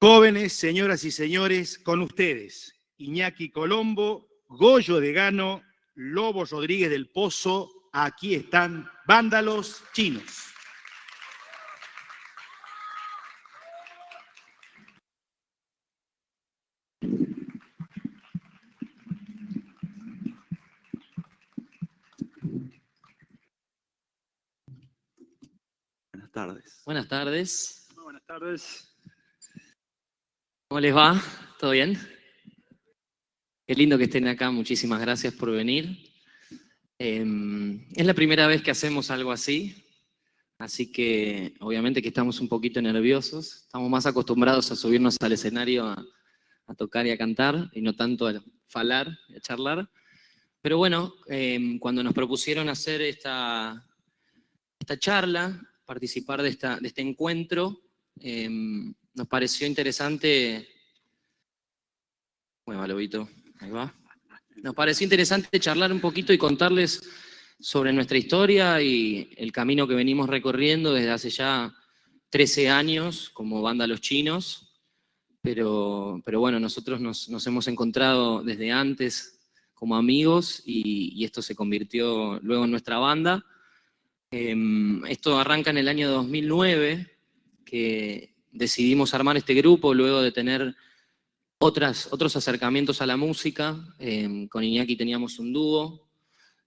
Jóvenes, señoras y señores, con ustedes, Iñaki Colombo, Goyo de Gano, Lobo Rodríguez del Pozo, aquí están Vándalos Chinos. Buenas tardes. Buenas tardes. Buenas tardes. ¿Cómo les va? ¿Todo bien? Qué lindo que estén acá, muchísimas gracias por venir. Es la primera vez que hacemos algo así, así que obviamente que estamos un poquito nerviosos. Estamos más acostumbrados a subirnos al escenario a tocar y a cantar, y no tanto a falar y a charlar. Pero bueno, cuando nos propusieron hacer esta charla, participar de este encuentro, nos pareció interesante. Bueno, Lobito, ahí va. Nos pareció interesante charlar un poquito y contarles sobre nuestra historia y el camino que venimos recorriendo desde hace ya 13 años como Vándalos Chinos. Pero bueno, nosotros nos hemos encontrado desde antes como amigos y esto se convirtió luego en nuestra banda. Esto arranca en el año 2009, que decidimos armar este grupo luego de tener otros acercamientos a la música. Con Iñaki teníamos un dúo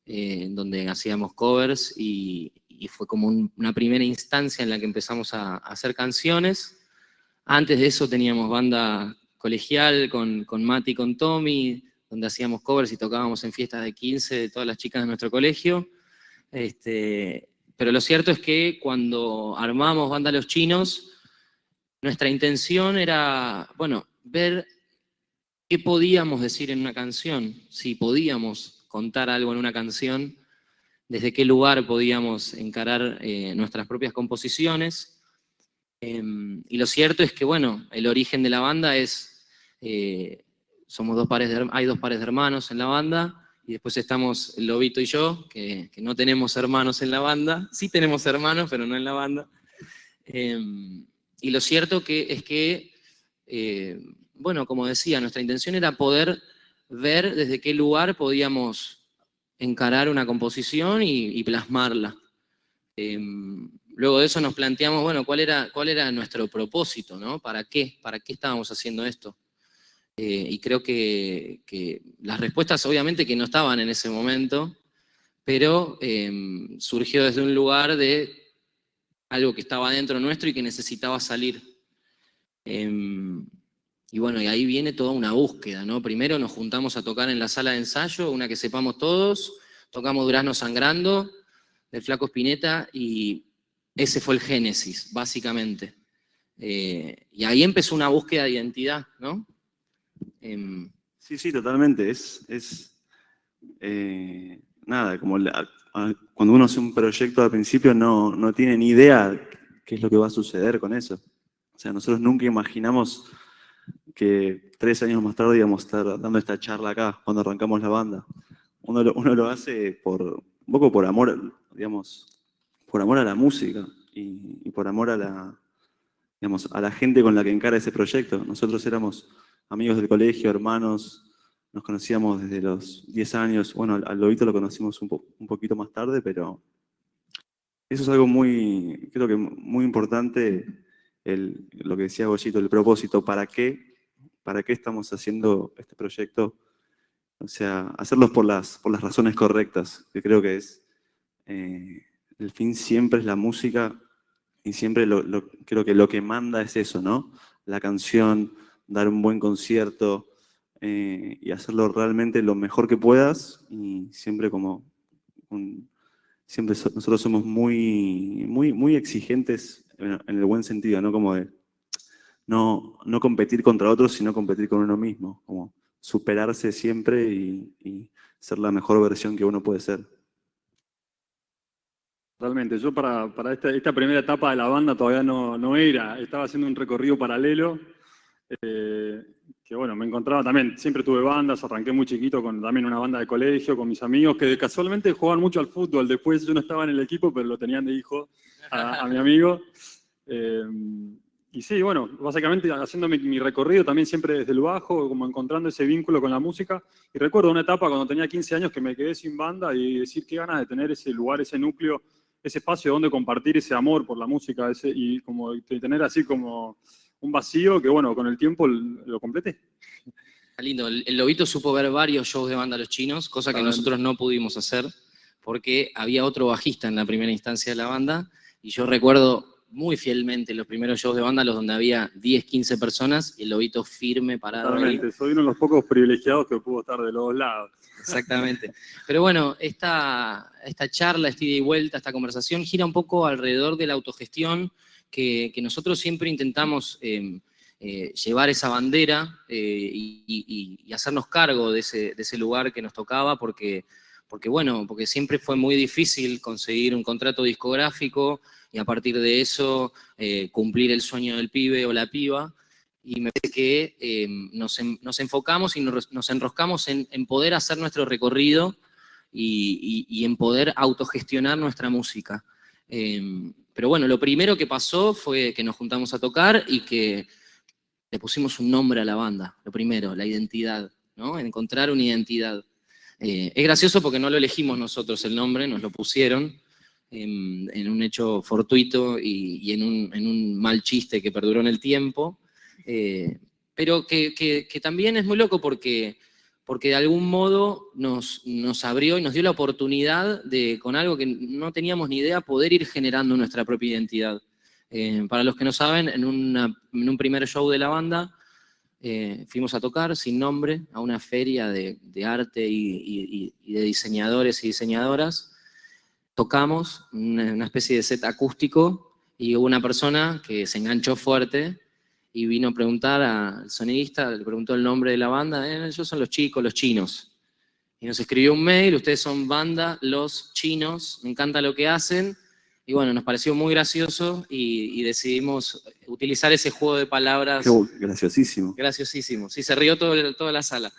donde hacíamos covers y fue como una primera instancia en la que empezamos a hacer canciones. Antes de eso teníamos banda colegial con Mati y con Tommy, donde hacíamos covers y tocábamos en fiestas de 15 de todas las chicas de nuestro colegio. Pero lo cierto es que cuando armamos Vándalos Chinos, nuestra intención era, bueno, ver qué podíamos decir en una canción, si podíamos contar algo en una canción, desde qué lugar podíamos encarar nuestras propias composiciones. Y lo cierto es que, bueno, el origen de la banda es, hay dos pares de hermanos en la banda, y después estamos el Lobito y yo, que no tenemos hermanos en la banda. Sí tenemos hermanos, pero no en la banda. Y lo cierto es que, bueno, como decía, nuestra intención era poder ver desde qué lugar podíamos encarar una composición y plasmarla. Luego de eso nos planteamos, bueno, cuál era nuestro propósito, ¿no? ¿Para qué estábamos haciendo esto? Y creo que las respuestas obviamente que no estaban en ese momento, pero surgió desde un lugar de algo que estaba dentro nuestro y que necesitaba salir. Y bueno, y ahí viene toda una búsqueda, ¿no? Primero nos juntamos a tocar en la sala de ensayo, una que sepamos todos, tocamos Durazno Sangrando, del Flaco Spinetta, y ese fue el génesis, básicamente. Y ahí empezó una búsqueda de identidad, ¿no? Sí, totalmente. Nada, como cuando uno hace un proyecto al principio no tiene ni idea qué es lo que va a suceder con eso. O sea, nosotros nunca imaginamos que 3 años más tarde íbamos a estar dando esta charla acá, cuando arrancamos la banda. Uno lo hace un poco por amor, digamos, por amor a la música y por amor a la gente con la que encara ese proyecto. Nosotros éramos amigos del colegio, hermanos, nos conocíamos desde los 10 años. Bueno, al Lobito lo conocimos un poquito más tarde, pero eso es algo creo que muy importante, lo que decía Goyito, el propósito. ¿Para qué estamos haciendo este proyecto? O sea, hacerlos por las razones correctas, que creo que es, el fin siempre es la música y siempre creo que lo que manda es eso, ¿no? La canción, dar un buen concierto y hacerlo realmente lo mejor que puedas, y siempre nosotros somos muy exigentes en el buen sentido, ¿no? Como de no competir contra otros, sino competir con uno mismo, como superarse siempre y ser la mejor versión que uno puede ser. Realmente, yo para esta primera etapa de la banda todavía no estaba haciendo un recorrido paralelo, que bueno, me encontraba también, siempre tuve bandas, arranqué muy chiquito con también una banda de colegio, con mis amigos, que casualmente jugaban mucho al fútbol. Después yo no estaba en el equipo, pero lo tenían de hijo a mi amigo. Y sí, bueno, básicamente haciendo mi recorrido también siempre desde el bajo, como encontrando ese vínculo con la música. Y recuerdo una etapa cuando tenía 15 años que me quedé sin banda y decir qué ganas de tener ese lugar, ese núcleo, ese espacio donde compartir ese amor por la música y como de tener así como un vacío que, bueno, con el tiempo lo completé. Está lindo. El Lobito supo ver varios shows de Banda Los Chinos, cosa que nosotros no pudimos hacer, porque había otro bajista en la primera instancia de la banda, y yo recuerdo muy fielmente los primeros shows de Vándalos donde había 10, 15 personas y el Lobito firme, parado ahí. Totalmente, soy uno de los pocos privilegiados que pudo estar de los dos lados. Exactamente. Pero bueno, esta charla, esta ida y vuelta, esta conversación gira un poco alrededor de la autogestión que nosotros siempre intentamos llevar esa bandera y hacernos cargo de ese lugar que nos tocaba porque siempre fue muy difícil conseguir un contrato discográfico y a partir de eso cumplir el sueño del pibe o la piba. Y me parece que nos enfocamos y nos enroscamos en poder hacer nuestro recorrido y en poder autogestionar nuestra música. Pero bueno, lo primero que pasó fue que nos juntamos a tocar y que le pusimos un nombre a la banda. Lo primero, la identidad, ¿no? Encontrar una identidad. Es gracioso porque no lo elegimos nosotros el nombre, nos lo pusieron en un hecho fortuito y en un mal chiste que perduró en el tiempo. Pero que también es muy loco porque de algún modo nos abrió y nos dio la oportunidad de, con algo que no teníamos ni idea, poder ir generando nuestra propia identidad. Para los que no saben, en un primer show de la banda fuimos a tocar sin nombre a una feria de arte y de diseñadores y diseñadoras. Tocamos una especie de set acústico y hubo una persona que se enganchó fuerte y vino a preguntar al sonidista, le preguntó el nombre de la banda, ellos son los chicos, los chinos. Y nos escribió un mail, ustedes son Banda Los Chinos, me encanta lo que hacen. Y bueno, nos pareció muy gracioso y decidimos utilizar ese juego de palabras. Qué graciosísimo. Graciosísimo. Sí, se rió toda la sala.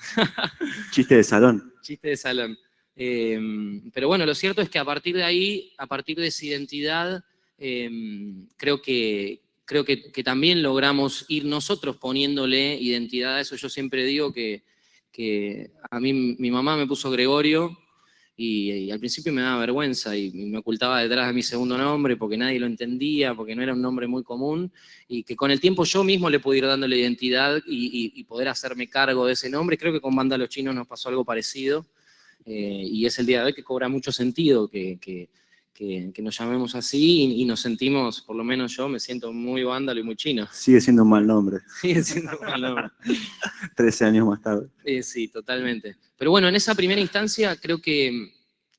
Chiste de salón. Chiste de salón. Pero bueno, lo cierto es que a partir de ahí, a partir de esa identidad, creo que también logramos ir nosotros poniéndole identidad a eso. Yo siempre digo que a mí mi mamá me puso Gregorio y al principio me daba vergüenza y me ocultaba detrás de mi segundo nombre porque nadie lo entendía, porque no era un nombre muy común, y que con el tiempo yo mismo le pude ir dándole identidad y poder hacerme cargo de ese nombre. Creo que con Banda Los Chinos nos pasó algo parecido y es el día de hoy que cobra mucho sentido que nos llamemos así y nos sentimos, por lo menos yo me siento muy vándalo y muy chino. Sigue siendo un mal nombre. Sigue siendo un mal nombre. 13 años más tarde. Sí, totalmente. Pero bueno, en esa primera instancia creo que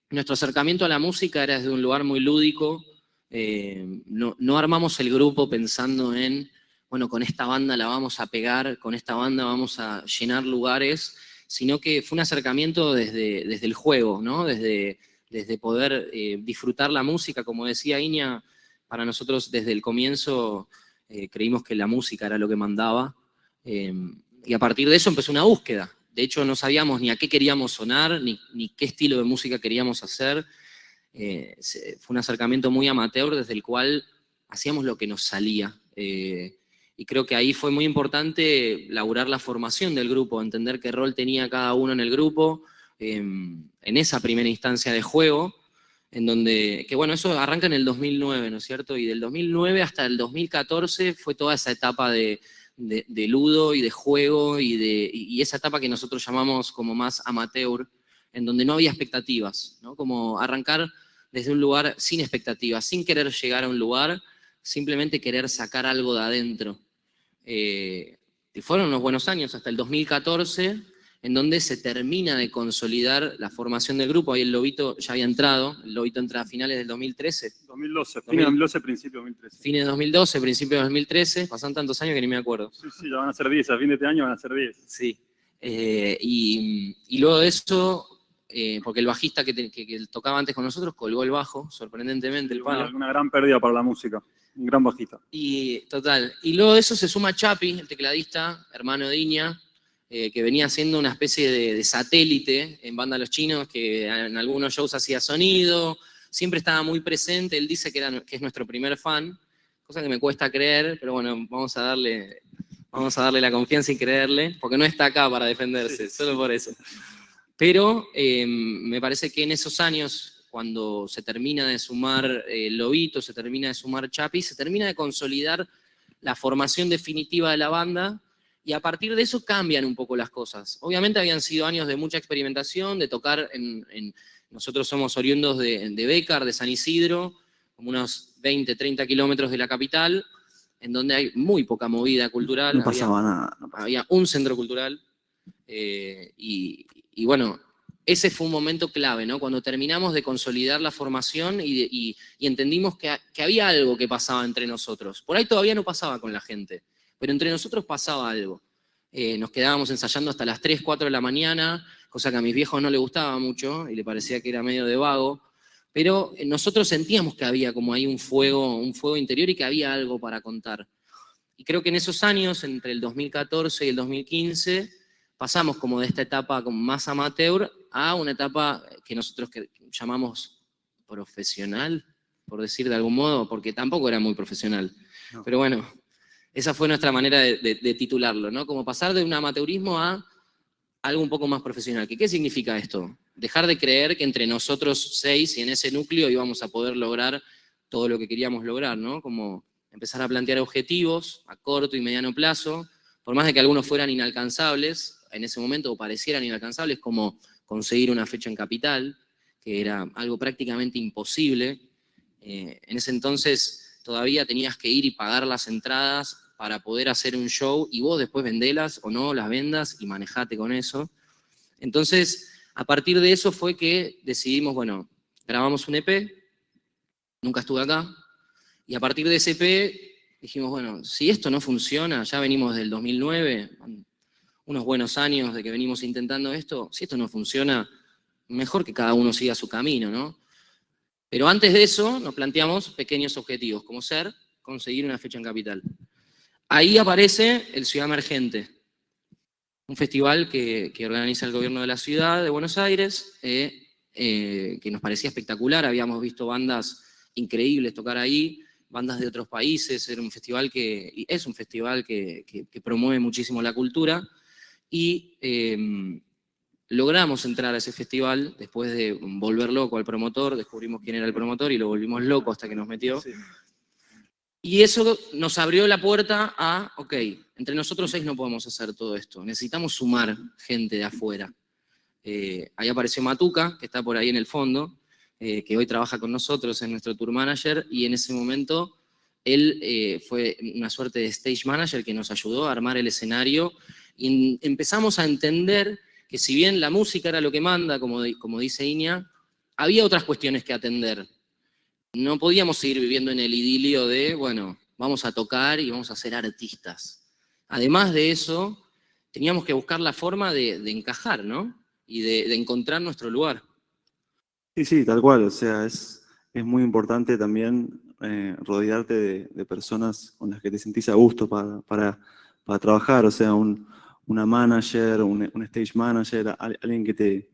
nuestro acercamiento a la música era desde un lugar muy lúdico. No armamos el grupo pensando en, bueno, con esta banda la vamos a pegar, con esta banda vamos a llenar lugares, sino que fue un acercamiento desde el juego, ¿no? Desde poder disfrutar la música. Como decía Iña, para nosotros desde el comienzo creímos que la música era lo que mandaba, y a partir de eso empezó una búsqueda. De hecho, no sabíamos ni a qué queríamos sonar, ni qué estilo de música queríamos hacer. Fue un acercamiento muy amateur desde el cual hacíamos lo que nos salía. Y creo que ahí fue muy importante laburar la formación del grupo, entender qué rol tenía cada uno en el grupo, en esa primera instancia de juego, en donde, que bueno, eso arranca en el 2009, ¿no es cierto? Y del 2009 hasta el 2014 fue toda esa etapa de ludo y de juego y esa etapa que nosotros llamamos como más amateur, en donde no había expectativas, ¿no? Como arrancar desde un lugar sin expectativas, sin querer llegar a un lugar, simplemente querer sacar algo de adentro. Y fueron unos buenos años, hasta el 2014, en donde se termina de consolidar la formación del grupo. Ahí el Lobito ya había entrado, el Lobito entra a finales del 2013. 2012, fin de 2012, principio de 2013. Fines de 2012, principio de 2013, pasan tantos años que ni me acuerdo. Sí, ya van a ser 10, a fin de este año van a ser 10. Sí. Y luego de eso, porque el bajista que tocaba antes con nosotros colgó el bajo, sorprendentemente, el palo. Una gran pérdida para la música, un gran bajista. Y total. Y luego de eso se suma Chapi, el tecladista, hermano de Iña, que venía siendo una especie de satélite en Banda Los Chinos, que en algunos shows hacía sonido, siempre estaba muy presente. Él dice que es nuestro primer fan, cosa que me cuesta creer, pero bueno, vamos a darle la confianza y creerle, porque no está acá para defenderse, solo por eso. Pero me parece que en esos años, cuando se termina de sumar Lobito, se termina de sumar Chapi, se termina de consolidar la formación definitiva de la banda, y a partir de eso cambian un poco las cosas. Obviamente habían sido años de mucha experimentación, de tocar nosotros somos oriundos de Bécar, de San Isidro, como unos 20, 30 kilómetros de la capital, en donde hay muy poca movida cultural. No pasaba nada. Había un centro cultural, y bueno, ese fue un momento clave, ¿no? Cuando terminamos de consolidar la formación y entendimos que había algo que pasaba entre nosotros. Por ahí todavía no pasaba con la gente, pero entre nosotros pasaba algo. Nos quedábamos ensayando hasta las 3, 4 de la mañana, cosa que a mis viejos no les gustaba mucho y le parecía que era medio de vago, pero nosotros sentíamos que había como ahí un fuego interior y que había algo para contar. Y creo que en esos años, entre el 2014 y el 2015, pasamos como de esta etapa como más amateur a una etapa que nosotros llamamos profesional, por decir de algún modo, porque tampoco era muy profesional. No. Pero bueno, esa fue nuestra manera de titularlo, ¿no? Como pasar de un amateurismo a algo un poco más profesional. ¿Qué significa esto? Dejar de creer que entre nosotros 6 y en ese núcleo íbamos a poder lograr todo lo que queríamos lograr, ¿no? Como empezar a plantear objetivos a corto y mediano plazo, por más de que algunos fueran inalcanzables en ese momento o parecieran inalcanzables, como conseguir una fecha en Capital, que era algo prácticamente imposible. En ese entonces todavía tenías que ir y pagar las entradas para poder hacer un show y vos después vendelas o no, las vendas y manejate con eso. Entonces, a partir de eso fue que decidimos, bueno, grabamos un EP, nunca estuve acá, y a partir de ese EP dijimos, bueno, si esto no funciona, ya venimos del 2009, unos buenos años de que venimos intentando esto, si esto no funciona, mejor que cada uno siga su camino, ¿no? Pero antes de eso nos planteamos pequeños objetivos, como conseguir una fecha en Capital. Ahí aparece el Ciudad Emergente, un festival que organiza el gobierno de la ciudad de Buenos Aires, que nos parecía espectacular, habíamos visto bandas increíbles tocar ahí, bandas de otros países, era un festival es un festival que promueve muchísimo la cultura, y logramos entrar a ese festival después de volver loco al promotor, descubrimos quién era el promotor y lo volvimos loco hasta que nos metió. Sí. Y eso nos abrió la puerta a, ok, entre nosotros 6 no podemos hacer todo esto, necesitamos sumar gente de afuera. Ahí apareció Matuca, que está por ahí en el fondo, que hoy trabaja con nosotros, es nuestro tour manager, y en ese momento él fue una suerte de stage manager que nos ayudó a armar el escenario, y empezamos a entender que si bien la música era lo que manda, como dice Iña, había otras cuestiones que atender. No podíamos seguir viviendo en el idilio de, bueno, vamos a tocar y vamos a ser artistas. Además de eso, teníamos que buscar la forma de encajar, ¿no? Y de encontrar nuestro lugar. Sí, tal cual. O sea, es muy importante también rodearte de personas con las que te sentís a gusto para trabajar. O sea, una manager, un stage manager, alguien que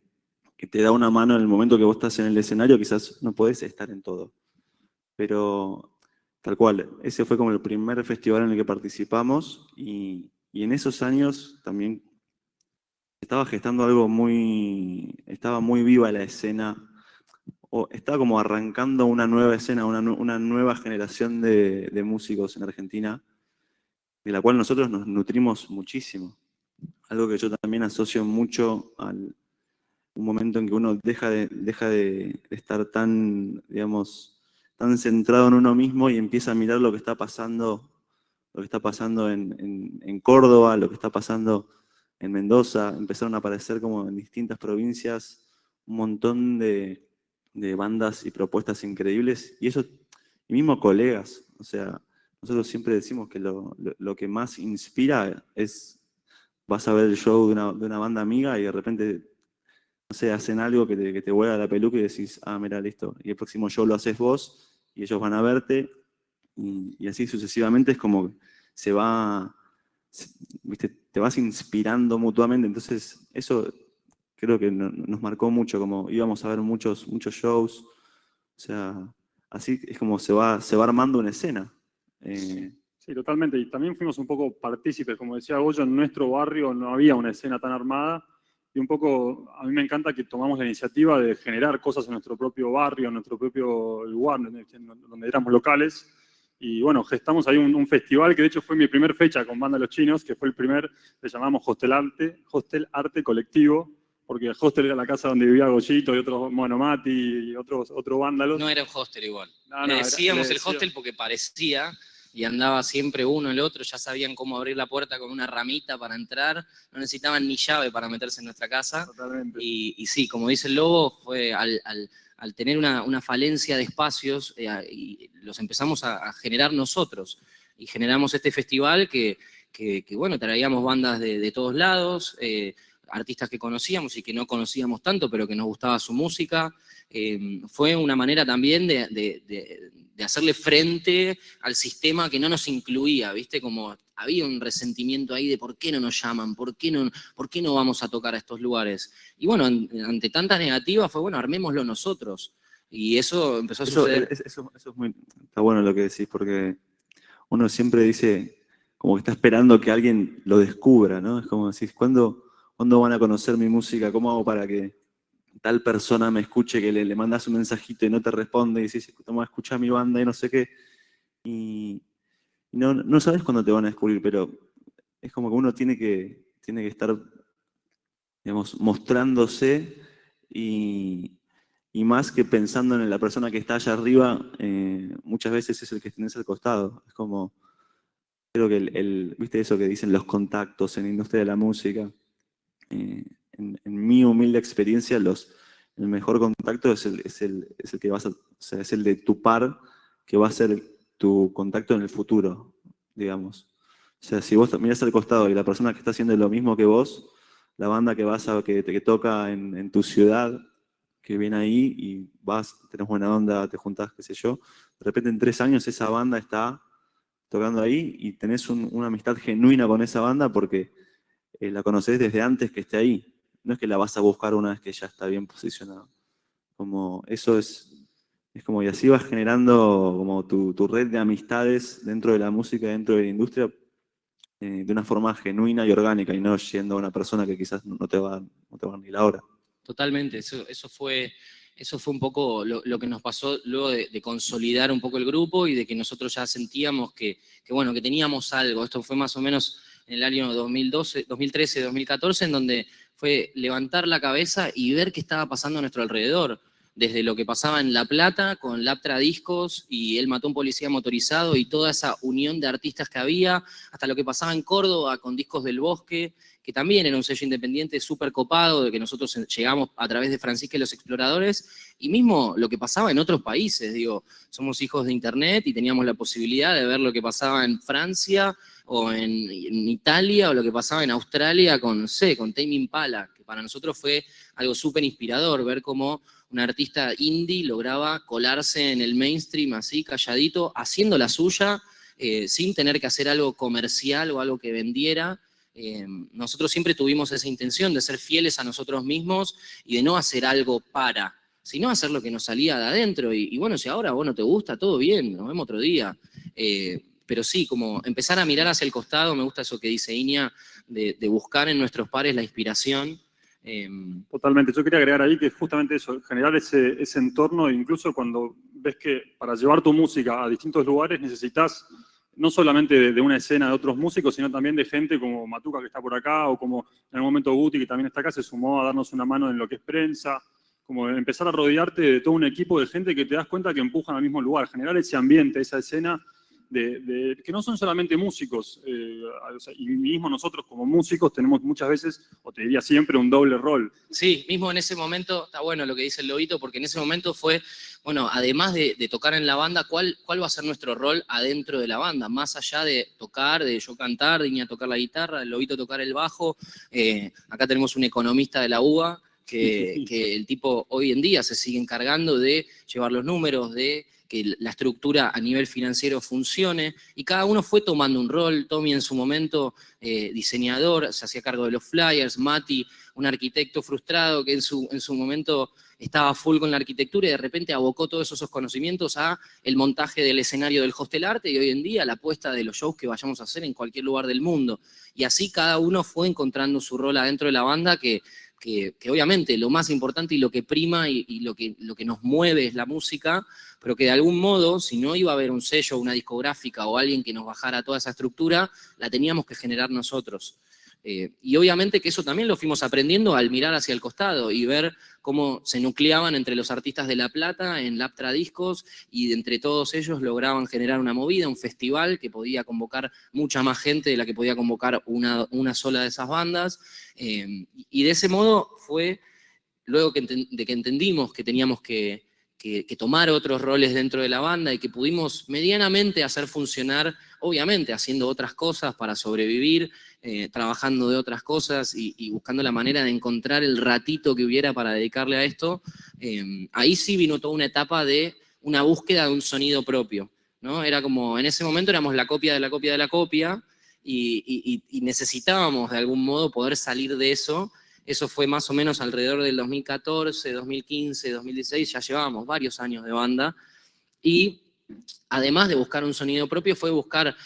te da una mano en el momento que vos estás en el escenario. Quizás no podés estar en todo. Pero tal cual, ese fue como el primer festival en el que participamos, y en esos años también estaba gestando algo estaba muy viva la escena, o estaba como arrancando una nueva escena, una nueva generación de músicos en Argentina, de la cual nosotros nos nutrimos muchísimo. Algo que yo también asocio mucho un momento en que uno deja de estar tan, digamos, tan centrado en uno mismo y empieza a mirar lo que está pasando en Córdoba, lo que está pasando en Mendoza. Empezaron a aparecer como en distintas provincias un montón de bandas y propuestas increíbles, y mismo colegas. O sea, nosotros siempre decimos que lo que más inspira es, vas a ver el show de una banda amiga y de repente, no sé, hacen algo que te vuela la peluca y decís, ah, mira, listo, y el próximo show lo haces vos y ellos van a verte, y así sucesivamente. Es como que ¿viste? Te vas inspirando mutuamente. Entonces eso creo que nos marcó mucho, como íbamos a ver muchos shows. O sea, así es como se va armando una escena. Sí, totalmente. Y también fuimos un poco partícipes, como decía Goyo, en nuestro barrio no había una escena tan armada. Y un poco, a mí me encanta que tomamos la iniciativa de generar cosas en nuestro propio barrio, en nuestro propio lugar, donde éramos locales. Y bueno, gestamos ahí un festival que de hecho fue mi primer fecha con Banda Los Chinos, que fue el primer, le llamamos Hostel Arte Colectivo, porque el hostel era la casa donde vivía Goyito y otros Monomati y otros vándalos. No era un hostel igual. No, Le no, decíamos le el hostel porque parecía, y andaba siempre uno el otro, ya sabían cómo abrir la puerta con una ramita para entrar, no necesitaban ni llave para meterse en nuestra casa. Totalmente. Y sí, como dice el Lobo, fue al tener una falencia de espacios, y los empezamos a generar nosotros. Y generamos este festival que bueno, traíamos bandas de todos lados, artistas que conocíamos y que no conocíamos tanto, pero que nos gustaba su música. Fue una manera también de hacerle frente al sistema que no nos incluía, ¿viste? Como había un resentimiento ahí de por qué no nos llaman, por qué no vamos a tocar a estos lugares. Y bueno, ante tantas negativas fue, bueno, armémoslo nosotros. Y eso empezó a suceder. Eso es muy... Está bueno lo que decís, porque uno siempre dice, como que está esperando que alguien lo descubra, ¿no? Es como decís, ¿cuándo van a conocer mi música? ¿Cómo hago para que tal persona me escuche, que le mandas un mensajito y no te responde y dices, toma, escucha mi banda y no sé qué? Y no sabes cuándo te van a descubrir, pero es como que uno tiene que estar, digamos, mostrándose y más que pensando en la persona que está allá arriba, muchas veces es el que tenés al costado. Es como, creo que ¿viste eso que dicen los contactos en la industria de la música? En mi humilde experiencia, el mejor contacto es el que vas o sea, es el de tu par, que va a ser tu contacto en el futuro, digamos. O sea, si vos mirás al costado y la persona que está haciendo lo mismo que vos, la banda que toca en tu ciudad, que viene ahí y vas, tenés buena onda, te juntás, qué sé yo, de repente en 3 años esa banda está tocando ahí y tenés una amistad genuina con esa banda porque la conocés desde antes que esté ahí. No es que la vas a buscar una vez que ya está bien posicionado. Como eso es como, y así vas generando como tu red de amistades dentro de la música, dentro de la industria, de una forma genuina y orgánica, y no yendo a una persona que quizás no te va a dar ni la hora. Totalmente, eso fue un poco lo que nos pasó luego de consolidar un poco el grupo y de que nosotros ya sentíamos que bueno, que teníamos algo. Esto fue más o menos en el año 2012, 2013, 2014, en donde fue levantar la cabeza y ver qué estaba pasando a nuestro alrededor. Desde lo que pasaba en La Plata con Laptra Discos y Él mató a un policía motorizado y toda esa unión de artistas que había, hasta lo que pasaba en Córdoba con Discos del Bosque, que también era un sello independiente súper copado, de que nosotros llegamos a través de Francisca y los Exploradores, y mismo lo que pasaba en otros países, digo, somos hijos de internet y teníamos la posibilidad de ver lo que pasaba en Francia o en Italia o lo que pasaba en Australia con, no sé, con Tame Impala, que para nosotros fue algo súper inspirador, ver cómo un artista indie lograba colarse en el mainstream así, calladito, haciendo la suya, sin tener que hacer algo comercial o algo que vendiera. Nosotros siempre tuvimos esa intención de ser fieles a nosotros mismos y de no hacer algo para, sino hacer lo que nos salía de adentro. Y bueno, si ahora a vos no te gusta, todo bien, nos vemos otro día. Pero sí, como empezar a mirar hacia el costado, me gusta eso que dice Iña, de buscar en nuestros pares la inspiración. Totalmente, yo quería agregar ahí que justamente eso, generar ese entorno, incluso cuando ves que para llevar tu música a distintos lugares necesitas no solamente de una escena de otros músicos, sino también de gente como Matuca que está por acá, o como en el momento Guti que también está acá, se sumó a darnos una mano en lo que es prensa, como empezar a rodearte de todo un equipo de gente que te das cuenta que empujan al mismo lugar, generar ese ambiente, esa escena, que no son solamente músicos, o sea, y mismo nosotros como músicos tenemos muchas veces, o te diría siempre, un doble rol. Sí, mismo en ese momento, está bueno lo que dice el Lobito, porque en ese momento fue, bueno, además de tocar en la banda, ¿cuál va a ser nuestro rol adentro de la banda? Más allá de tocar, de yo cantar, de Iña tocar la guitarra, el Lobito tocar el bajo, acá tenemos un economista de la UBA, que el tipo hoy en día se sigue encargando de llevar los números, de que la estructura a nivel financiero funcione, y cada uno fue tomando un rol. Tommy en su momento diseñador, se hacía cargo de los flyers, Mati, un arquitecto frustrado que en su momento estaba full con la arquitectura y de repente abocó todos esos conocimientos a el montaje del escenario del Hostel Arte y hoy en día la puesta de los shows que vayamos a hacer en cualquier lugar del mundo. Y así cada uno fue encontrando su rol adentro de la banda que obviamente lo más importante y lo que prima y lo que nos mueve es la música, pero que de algún modo, si no iba a haber un sello, una discográfica o alguien que nos bajara toda esa estructura, la teníamos que generar nosotros. Y obviamente que eso también lo fuimos aprendiendo al mirar hacia el costado y ver cómo se nucleaban entre los artistas de La Plata en Laptra Discos y entre todos ellos lograban generar una movida, un festival que podía convocar mucha más gente de la que podía convocar una sola de esas bandas. Y de ese modo fue, luego de que entendimos que teníamos que tomar otros roles dentro de la banda y que pudimos medianamente hacer funcionar, obviamente haciendo otras cosas para sobrevivir, trabajando de otras cosas y buscando la manera de encontrar el ratito que hubiera para dedicarle a esto, ahí sí vino toda una etapa de una búsqueda de un sonido propio, ¿no? Era como, en ese momento éramos la copia de la copia de la copia y necesitábamos de algún modo poder salir de eso. Eso fue más o menos alrededor del 2014, 2015, 2016, ya llevábamos varios años de banda. Y además de buscar un sonido propio, fue buscar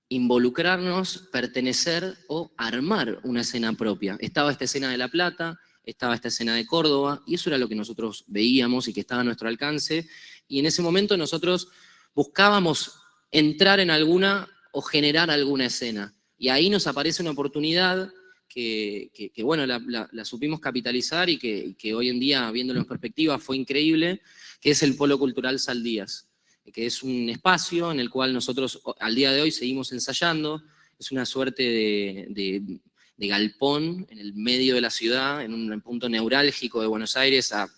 involucrarnos, pertenecer o armar una escena propia. Estaba esta escena de La Plata, estaba esta escena de Córdoba, y eso era lo que nosotros veíamos y que estaba a nuestro alcance. Y en ese momento nosotros buscábamos entrar en alguna o generar alguna escena. Y ahí nos aparece una oportunidad que bueno, la supimos capitalizar y que hoy en día, viéndolo en perspectiva, fue increíble, que es el Polo Cultural Saldías, que es un espacio en el cual nosotros al día de hoy seguimos ensayando. Es una suerte de galpón en el medio de la ciudad, en un punto neurálgico de Buenos Aires, a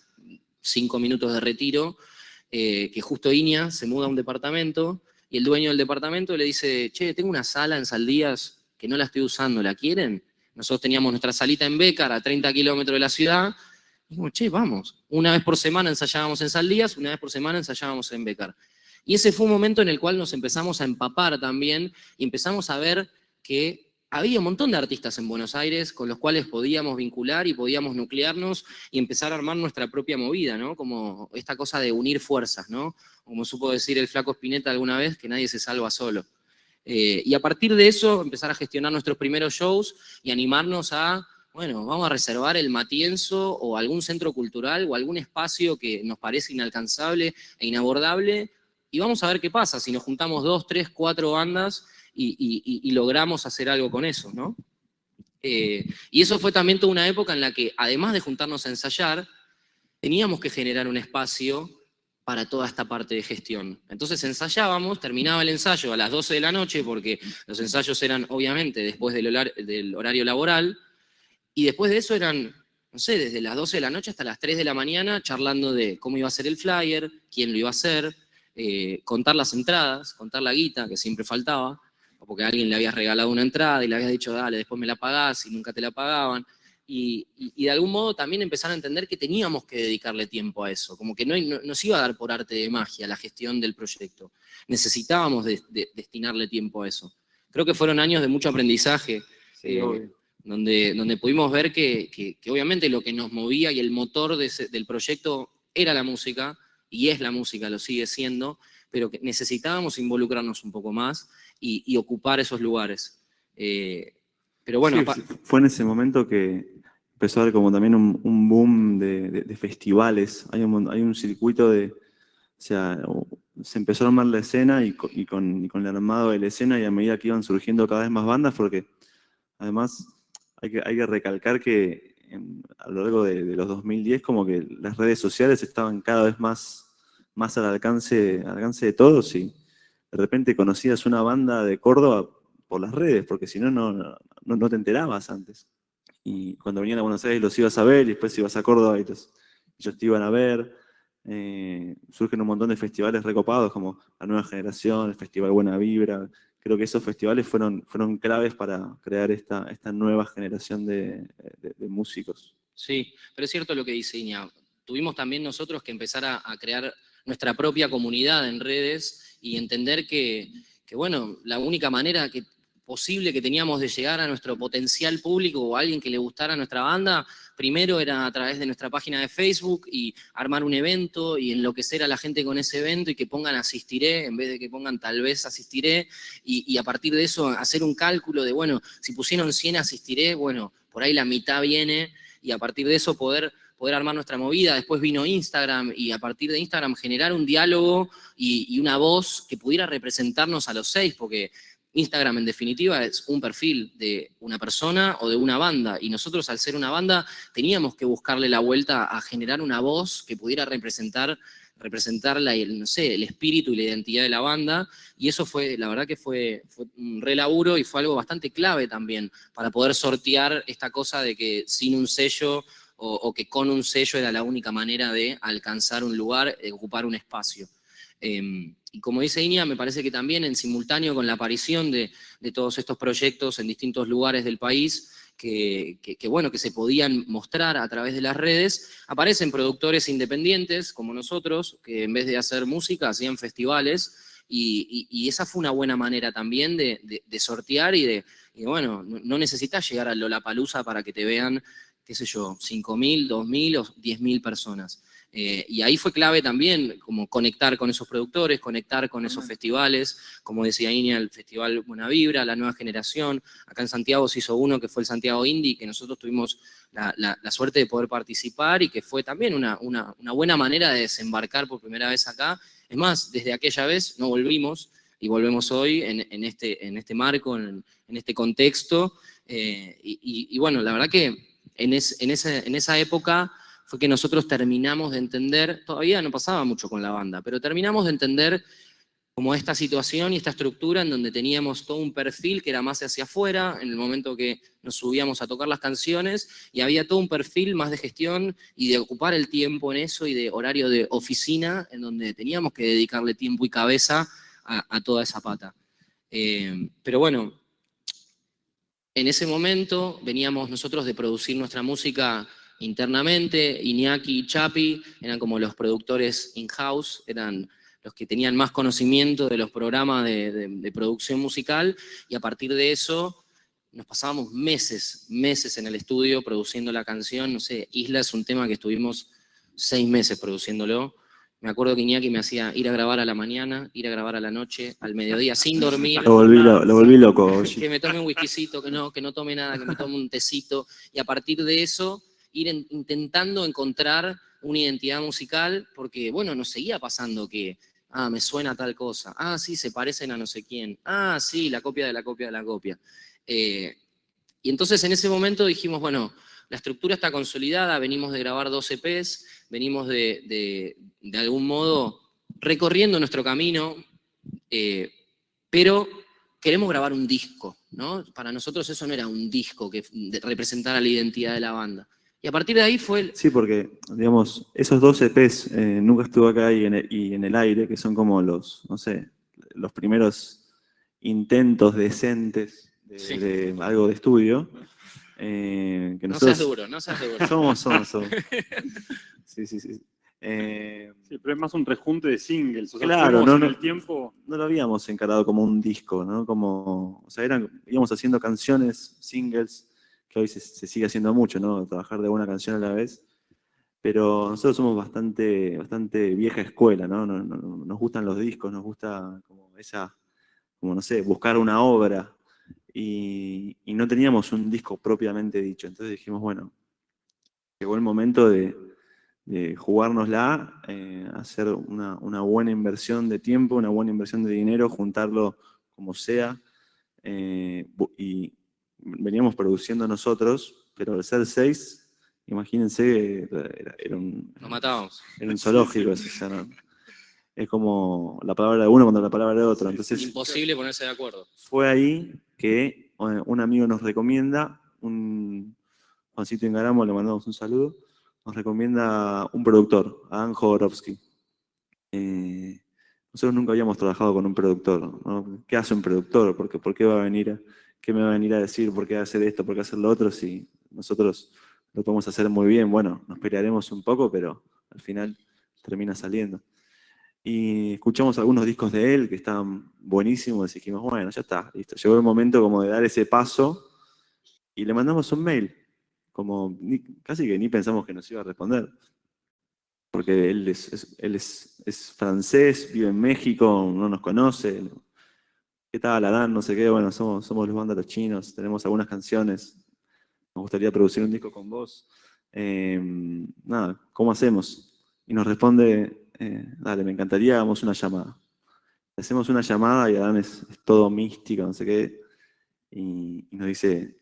5 minutos de Retiro, que justo Iña se muda a un departamento y el dueño del departamento le dice: che, tengo una sala en Saldías que no la estoy usando, ¿la quieren? Nosotros teníamos nuestra salita en Bécar, a 30 kilómetros de la ciudad. Y dijimos, che, vamos. Una vez por semana ensayábamos en Saldías, una vez por semana ensayábamos en Bécar. Y ese fue un momento en el cual nos empezamos a empapar también y empezamos a ver que había un montón de artistas en Buenos Aires con los cuales podíamos vincular y podíamos nuclearnos y empezar a armar nuestra propia movida, ¿no? Como esta cosa de unir fuerzas, ¿no? Como supo decir el Flaco Spinetta alguna vez, que nadie se salva solo. Y a partir de eso empezar a gestionar nuestros primeros shows y animarnos a, bueno, vamos a reservar el Matienzo o algún centro cultural o algún espacio que nos parece inalcanzable e inabordable y vamos a ver qué pasa si nos juntamos 2, 3, 4 bandas y logramos hacer algo con eso, ¿no? Y eso fue también toda una época en la que, además de juntarnos a ensayar, teníamos que generar un espacio para toda esta parte de gestión. Entonces ensayábamos, terminaba el ensayo a las 12 de la noche, porque los ensayos eran obviamente después del horario laboral, y después de eso eran, no sé, desde las 12 de la noche hasta las 3 de la mañana, charlando de cómo iba a ser el flyer, quién lo iba a hacer, contar las entradas, contar la guita, que siempre faltaba, porque a alguien le habías regalado una entrada y le habías dicho, dale, después me la pagás, y nunca te la pagaban. Y de algún modo también empezar a entender que teníamos que dedicarle tiempo a eso, como que no nos iba a dar por arte de magia la gestión del proyecto. Necesitábamos destinarle tiempo a eso. Creo que fueron años de mucho aprendizaje, Sí, donde pudimos ver que obviamente lo que nos movía y el motor del proyecto era la música, y es la música, lo sigue siendo, pero que necesitábamos involucrarnos un poco más y ocupar esos lugares. Pero bueno, sí, fue en ese momento que empezó a haber como también un boom de festivales. Hay un circuito o sea, se empezó a armar la escena y con el armado de la escena, y a medida que iban surgiendo cada vez más bandas, porque además hay que recalcar que a lo largo de los 2010 como que las redes sociales estaban cada vez más al alcance de todos, y de repente conocías una banda de Córdoba por las redes, porque si no, no te enterabas antes. Y cuando venían a Buenos Aires los ibas a ver, y después ibas a Córdoba y ellos te iban a ver. Surgen un montón de festivales recopados, como La Nueva Generación, el Festival Buena Vibra. Creo que esos festivales fueron claves para crear esta nueva generación de músicos. sí, pero es cierto lo que dice Iña. Tuvimos también nosotros que empezar a crear nuestra propia comunidad en redes y entender que bueno, la única manera posible que teníamos de llegar a nuestro potencial público o a alguien que le gustara nuestra banda, primero era a través de nuestra página de Facebook y armar un evento y enloquecer a la gente con ese evento y que pongan asistiré en vez de que pongan tal vez asistiré y a partir de eso hacer un cálculo de, bueno, si pusieron 100 asistiré, bueno, por ahí la mitad viene y a partir de eso poder armar nuestra movida. Después vino Instagram y a partir de Instagram generar un diálogo y una voz que pudiera representarnos a los 6, porque Instagram en definitiva es un perfil de una persona o de una banda y nosotros al ser una banda teníamos que buscarle la vuelta a generar una voz que pudiera representar no sé, el espíritu y la identidad de la banda y eso fue, la verdad que fue un re laburo y fue algo bastante clave también para poder sortear esta cosa de que sin un sello o que con un sello era la única manera de alcanzar un lugar, ocupar un espacio. Y como dice Iña, me parece que también en simultáneo con la aparición de todos estos proyectos en distintos lugares del país, que se podían mostrar a través de las redes, aparecen productores independientes como nosotros, que en vez de hacer música hacían festivales, y esa fue una buena manera también de sortear y bueno, no necesitas llegar a Lollapalooza para que te vean, qué sé yo, 5.000, 2.000 o 10.000 personas. Y ahí fue clave también como conectar con esos productores, conectar con esos festivales, como decía Iña, el Festival Buena Vibra, La Nueva Generación. Acá en Santiago se hizo uno que fue el Santiago Indie, que nosotros tuvimos la suerte de poder participar y que fue también una buena manera de desembarcar por primera vez acá. Es más, desde aquella vez no volvimos y volvemos hoy en este marco, en este contexto. Y bueno, la verdad que en esa época fue que nosotros terminamos de entender, todavía no pasaba mucho con la banda, pero terminamos de entender como esta situación y esta estructura en donde teníamos todo un perfil que era más hacia afuera, en el momento que nos subíamos a tocar las canciones, y había todo un perfil más de gestión y de ocupar el tiempo en eso y de horario de oficina, en donde teníamos que dedicarle tiempo y cabeza a toda esa pata. Pero bueno, en ese momento veníamos nosotros de producir nuestra música internamente, Iñaki y Chapi eran como los productores in-house, eran los que tenían más conocimiento de los programas de producción musical, y a partir de eso nos pasábamos meses en el estudio produciendo la canción, no sé, Isla es un tema que estuvimos 6 meses produciéndolo. Me acuerdo que Iñaki me hacía ir a grabar a la mañana, ir a grabar a la noche, al mediodía, sin dormir. Lo volví loco. Que me tome un whiskycito, que no tome nada, que me tome un tecito. Y a partir de eso, ir intentando encontrar una identidad musical, porque, bueno, nos seguía pasando que, me suena tal cosa. Sí, se parecen a no sé quién. Sí, la copia de la copia de la copia. Y entonces en ese momento dijimos, bueno, la estructura está consolidada, venimos de grabar 2 EPs, venimos de algún modo recorriendo nuestro camino, pero queremos grabar un disco, ¿no? Para nosotros eso no era un disco que representara la identidad de la banda. Y a partir de ahí fue... Sí, porque, digamos, esos 2 EPs, Nunca Estuvo Acá y en el Aire, que son como los, no sé, los primeros intentos decentes de algo de estudio. Que nosotros, no seas duro. Somos. Sí. Sí, pero es más un rejunte de singles. O sea, Claro, en el tiempo. No lo habíamos encarado como un disco, ¿no? O sea, íbamos haciendo canciones, singles, que hoy se sigue haciendo mucho, ¿no? Trabajar de una canción a la vez. Pero nosotros somos bastante vieja escuela, ¿no? Nos gustan los discos, nos gusta como no sé, buscar una obra. Y no teníamos un disco propiamente dicho. Entonces dijimos, bueno, llegó el momento de jugárnosla, hacer una buena inversión de tiempo, una buena inversión de dinero, juntarlo como sea. Y veníamos produciendo nosotros, pero al ser 6, imagínense, Nos matábamos. Era un zoológico. O sea, ¿no? Es como la palabra de uno contra la palabra de otro. Entonces, imposible ponerse de acuerdo. Fue ahí que un amigo nos recomienda, un Juancito Ingaramo, le mandamos un saludo, nos recomienda un productor, Adam Jodorowsky. Nosotros nunca habíamos trabajado con un productor, ¿no? ¿Qué hace un productor? ¿Por qué va a venir? ¿Qué me va a venir a decir? ¿Por qué hacer esto? ¿Por qué hacer lo otro? Si nosotros lo podemos hacer muy bien, bueno, nos pelearemos un poco, pero al final termina saliendo. Y escuchamos algunos discos de él que estaban buenísimos y dijimos, bueno, ya está, listo. Llegó el momento como de dar ese paso y le mandamos un mail. Como casi que ni pensamos que nos iba a responder. Porque él es francés, vive en México, no nos conoce. ¿Qué tal, Adán? No sé qué, bueno, somos los vándalos chinos, tenemos algunas canciones, nos gustaría producir un disco con vos. Nada, ¿cómo hacemos? Y nos responde, dale, me encantaría, hagamos una llamada. Hacemos una llamada y Adán es todo místico, no sé qué, y nos dice,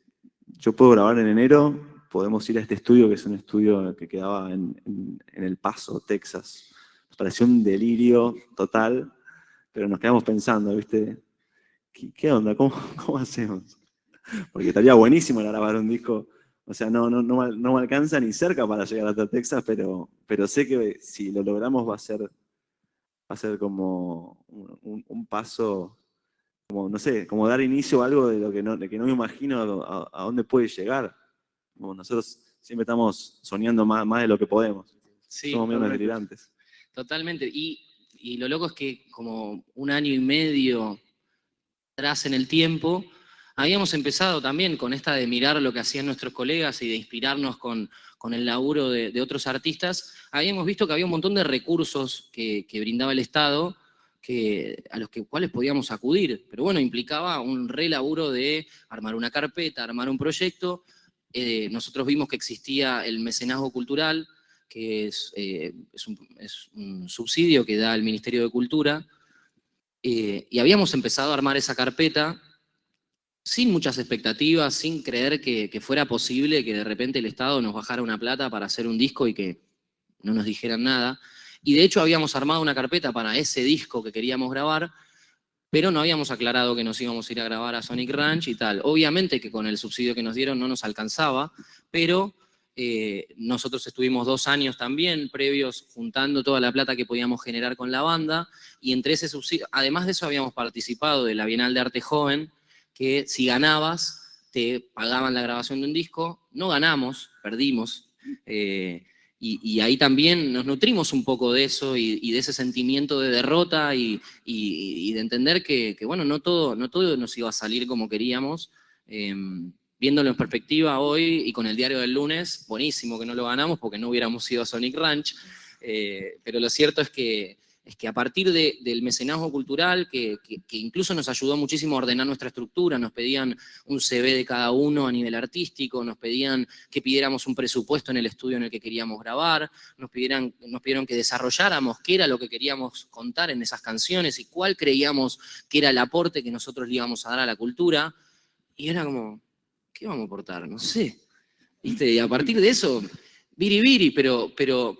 yo puedo grabar en enero, podemos ir a este estudio, que es un estudio que quedaba en El Paso, Texas. Nos pareció un delirio total, pero nos quedamos pensando, ¿viste? ¿Qué onda? ¿Cómo hacemos? Porque estaría buenísimo grabar un disco. O sea, no me alcanza ni cerca para llegar hasta Texas, pero sé que si lo logramos va a ser como un paso, como, no sé, como dar inicio a algo de que no me imagino a dónde puede llegar. Como nosotros siempre estamos soñando más de lo que podemos. Sí, Somos menos delirantes. totalmente. Y lo loco es que como un año y medio atrás en el tiempo, habíamos empezado también con esta de mirar lo que hacían nuestros colegas y de inspirarnos con el laburo de otros artistas. Habíamos visto que había un montón de recursos que brindaba el Estado a los cuales podíamos acudir. Pero bueno, implicaba un re laburo de armar una carpeta, armar un proyecto. Nosotros vimos que existía el mecenazgo cultural, que es un subsidio que da el Ministerio de Cultura, y habíamos empezado a armar esa carpeta sin muchas expectativas, sin creer que fuera posible que de repente el Estado nos bajara una plata para hacer un disco y que no nos dijeran nada. Y de hecho habíamos armado una carpeta para ese disco que queríamos grabar, pero no habíamos aclarado que nos íbamos a ir a grabar a Sonic Ranch y tal. Obviamente que con el subsidio que nos dieron no nos alcanzaba, pero nosotros estuvimos 2 años también previos juntando toda la plata que podíamos generar con la banda, y entre ese subsidio, además de eso habíamos participado de la Bienal de Arte Joven, que si ganabas te pagaban la grabación de un disco. No ganamos, perdimos. Y ahí también nos nutrimos un poco de eso y de ese sentimiento de derrota y de entender que bueno, no todo nos iba a salir como queríamos. Viéndolo en perspectiva hoy y con el diario del lunes, buenísimo que no lo ganamos porque no hubiéramos ido a Sonic Ranch, pero lo cierto es que a partir del mecenazgo cultural, que incluso nos ayudó muchísimo a ordenar nuestra estructura, nos pedían un CV de cada uno a nivel artístico, nos pedían que pidiéramos un presupuesto en el estudio en el que queríamos grabar, nos pidieron que desarrolláramos qué era lo que queríamos contar en esas canciones y cuál creíamos que era el aporte que nosotros le íbamos a dar a la cultura, y era como, ¿qué vamos a aportar? No sé. ¿Viste? Y a partir de eso, biribiri, pero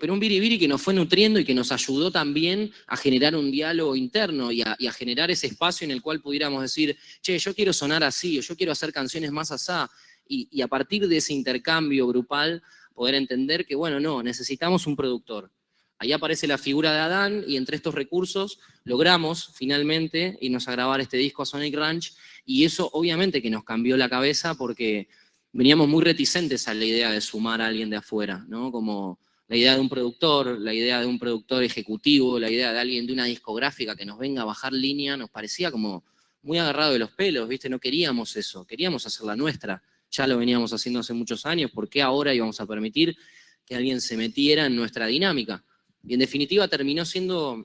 un biribiri que nos fue nutriendo y que nos ayudó también a generar un diálogo interno y a generar ese espacio en el cual pudiéramos decir, che, yo quiero sonar así, o yo quiero hacer canciones más asá, y a partir de ese intercambio grupal poder entender que, bueno, no, necesitamos un productor. Ahí aparece la figura de Adán y entre estos recursos logramos finalmente irnos a grabar este disco a Sonic Ranch, y eso obviamente que nos cambió la cabeza porque veníamos muy reticentes a la idea de sumar a alguien de afuera, ¿no? Como la idea de un productor, la idea de un productor ejecutivo, la idea de alguien de una discográfica que nos venga a bajar línea, nos parecía como muy agarrado de los pelos, ¿viste? No queríamos eso, queríamos hacer la nuestra. Ya lo veníamos haciendo hace muchos años, ¿por qué ahora íbamos a permitir que alguien se metiera en nuestra dinámica? Y en definitiva terminó siendo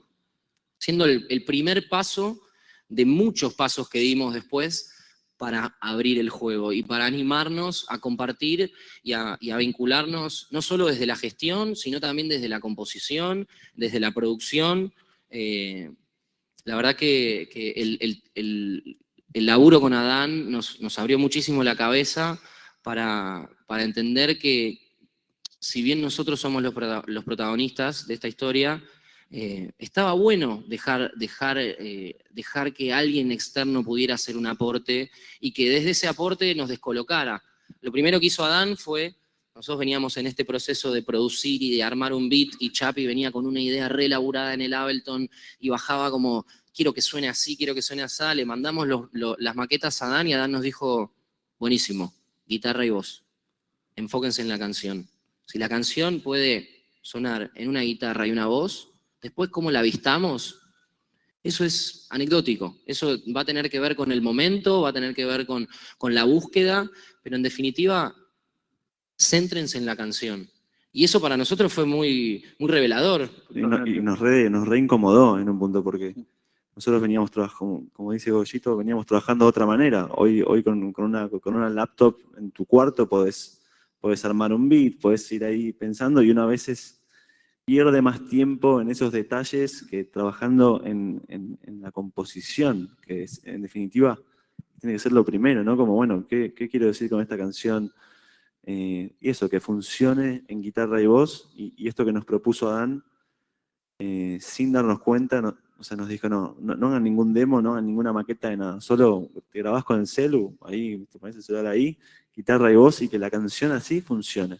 el primer paso de muchos pasos que dimos después para abrir el juego y para animarnos a compartir y a vincularnos, no solo desde la gestión, sino también desde la composición, desde la producción. La verdad que el laburo con Adán nos abrió muchísimo la cabeza para entender que si bien nosotros somos los protagonistas de esta historia, estaba bueno dejar que alguien externo pudiera hacer un aporte y que desde ese aporte nos descolocara. Lo primero que hizo Adán fue, nosotros veníamos en este proceso de producir y de armar un beat, y Chapi venía con una idea re elaborada en el Ableton y bajaba como, quiero que suene así, quiero que suene así, le mandamos las maquetas a Adán y Adán nos dijo, buenísimo, guitarra y voz, enfóquense en la canción. Si la canción puede sonar en una guitarra y una voz, Después, cómo la vistamos, eso es anecdótico. Eso va a tener que ver con el momento, va a tener que ver con la búsqueda, pero en definitiva, céntrense en la canción. Y eso para nosotros fue muy, muy revelador. Y nos re incomodó en un punto, porque nosotros veníamos trabajando, como dice Goyito, veníamos trabajando de otra manera. Hoy con una laptop en tu cuarto podés armar un beat, podés ir ahí pensando, y uno a veces pierde más tiempo en esos detalles que trabajando en la composición, que es, en definitiva, tiene que ser lo primero, ¿no? Como, bueno, ¿qué quiero decir con esta canción? Y eso, que funcione en guitarra y voz, y esto que nos propuso Adán, sin darnos cuenta, o sea, nos dijo, no hagan ningún demo, no hagan ninguna maqueta de nada, solo te grabás con el celu, ahí te pones el celular ahí, guitarra y voz, y que la canción así funcione.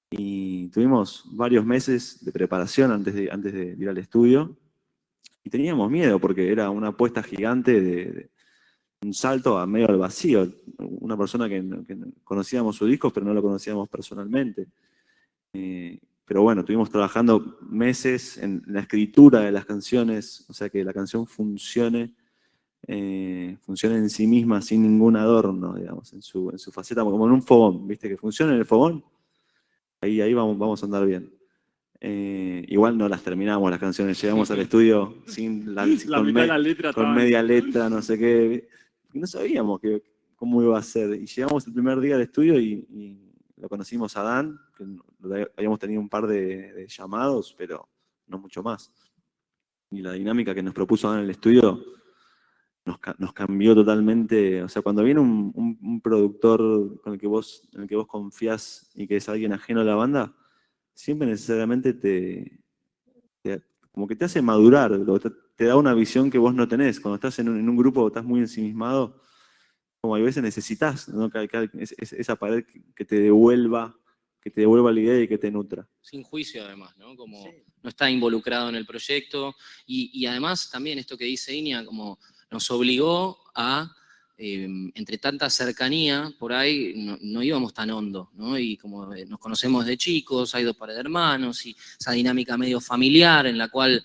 Y tuvimos varios meses de preparación antes de ir al estudio, y teníamos miedo porque era una apuesta gigante de un salto a medio al vacío. Una persona que conocíamos sus discos, pero no lo conocíamos personalmente. Pero bueno, estuvimos trabajando meses en la escritura de las canciones, o sea, que la canción funcione en sí misma, sin ningún adorno, digamos, en su faceta, como en un fogón, ¿viste? Que funcione en el fogón, ahí vamos a andar bien. Igual no las terminamos las canciones, llegamos al estudio con media letra, no sé qué. No sabíamos cómo iba a ser. Y llegamos el primer día al estudio y lo conocimos a Dan, que habíamos tenido un par de llamados, pero no mucho más. Y la dinámica que nos propuso Dan en el estudio nos cambió totalmente. O sea, cuando viene un productor en el que vos confías y que es alguien ajeno a la banda, siempre necesariamente como que te hace madurar, te da una visión que vos no tenés. Cuando estás en un grupo, estás muy ensimismado, como a veces necesitas, ¿no? Esa pared que te devuelva la idea y que te nutra. Sin juicio, además, ¿no? Como sí, no está involucrado en el proyecto. Y además también esto que dice Iña, como nos obligó a, entre tanta cercanía, por ahí no íbamos tan hondo, ¿no? Y como nos conocemos de chicos, hay 2 pares de hermanos, y esa dinámica medio familiar en la cual,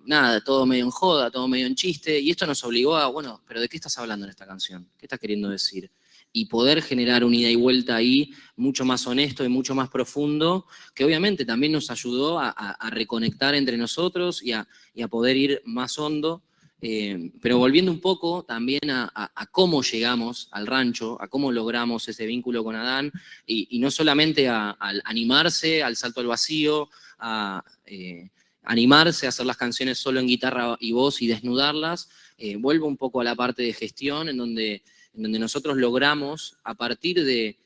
nada, todo medio en joda, todo medio en chiste, y esto nos obligó a, bueno, pero ¿de qué estás hablando en esta canción? ¿Qué estás queriendo decir? Y poder generar un ida y vuelta ahí mucho más honesto y mucho más profundo, que obviamente también nos ayudó a reconectar entre nosotros y a poder ir más hondo. Pero volviendo un poco también a cómo llegamos al rancho, a cómo logramos ese vínculo con Adán, y no solamente al animarse, al salto al vacío, a animarse a hacer las canciones solo en guitarra y voz y desnudarlas, vuelvo un poco a la parte de gestión, en donde nosotros logramos, a partir de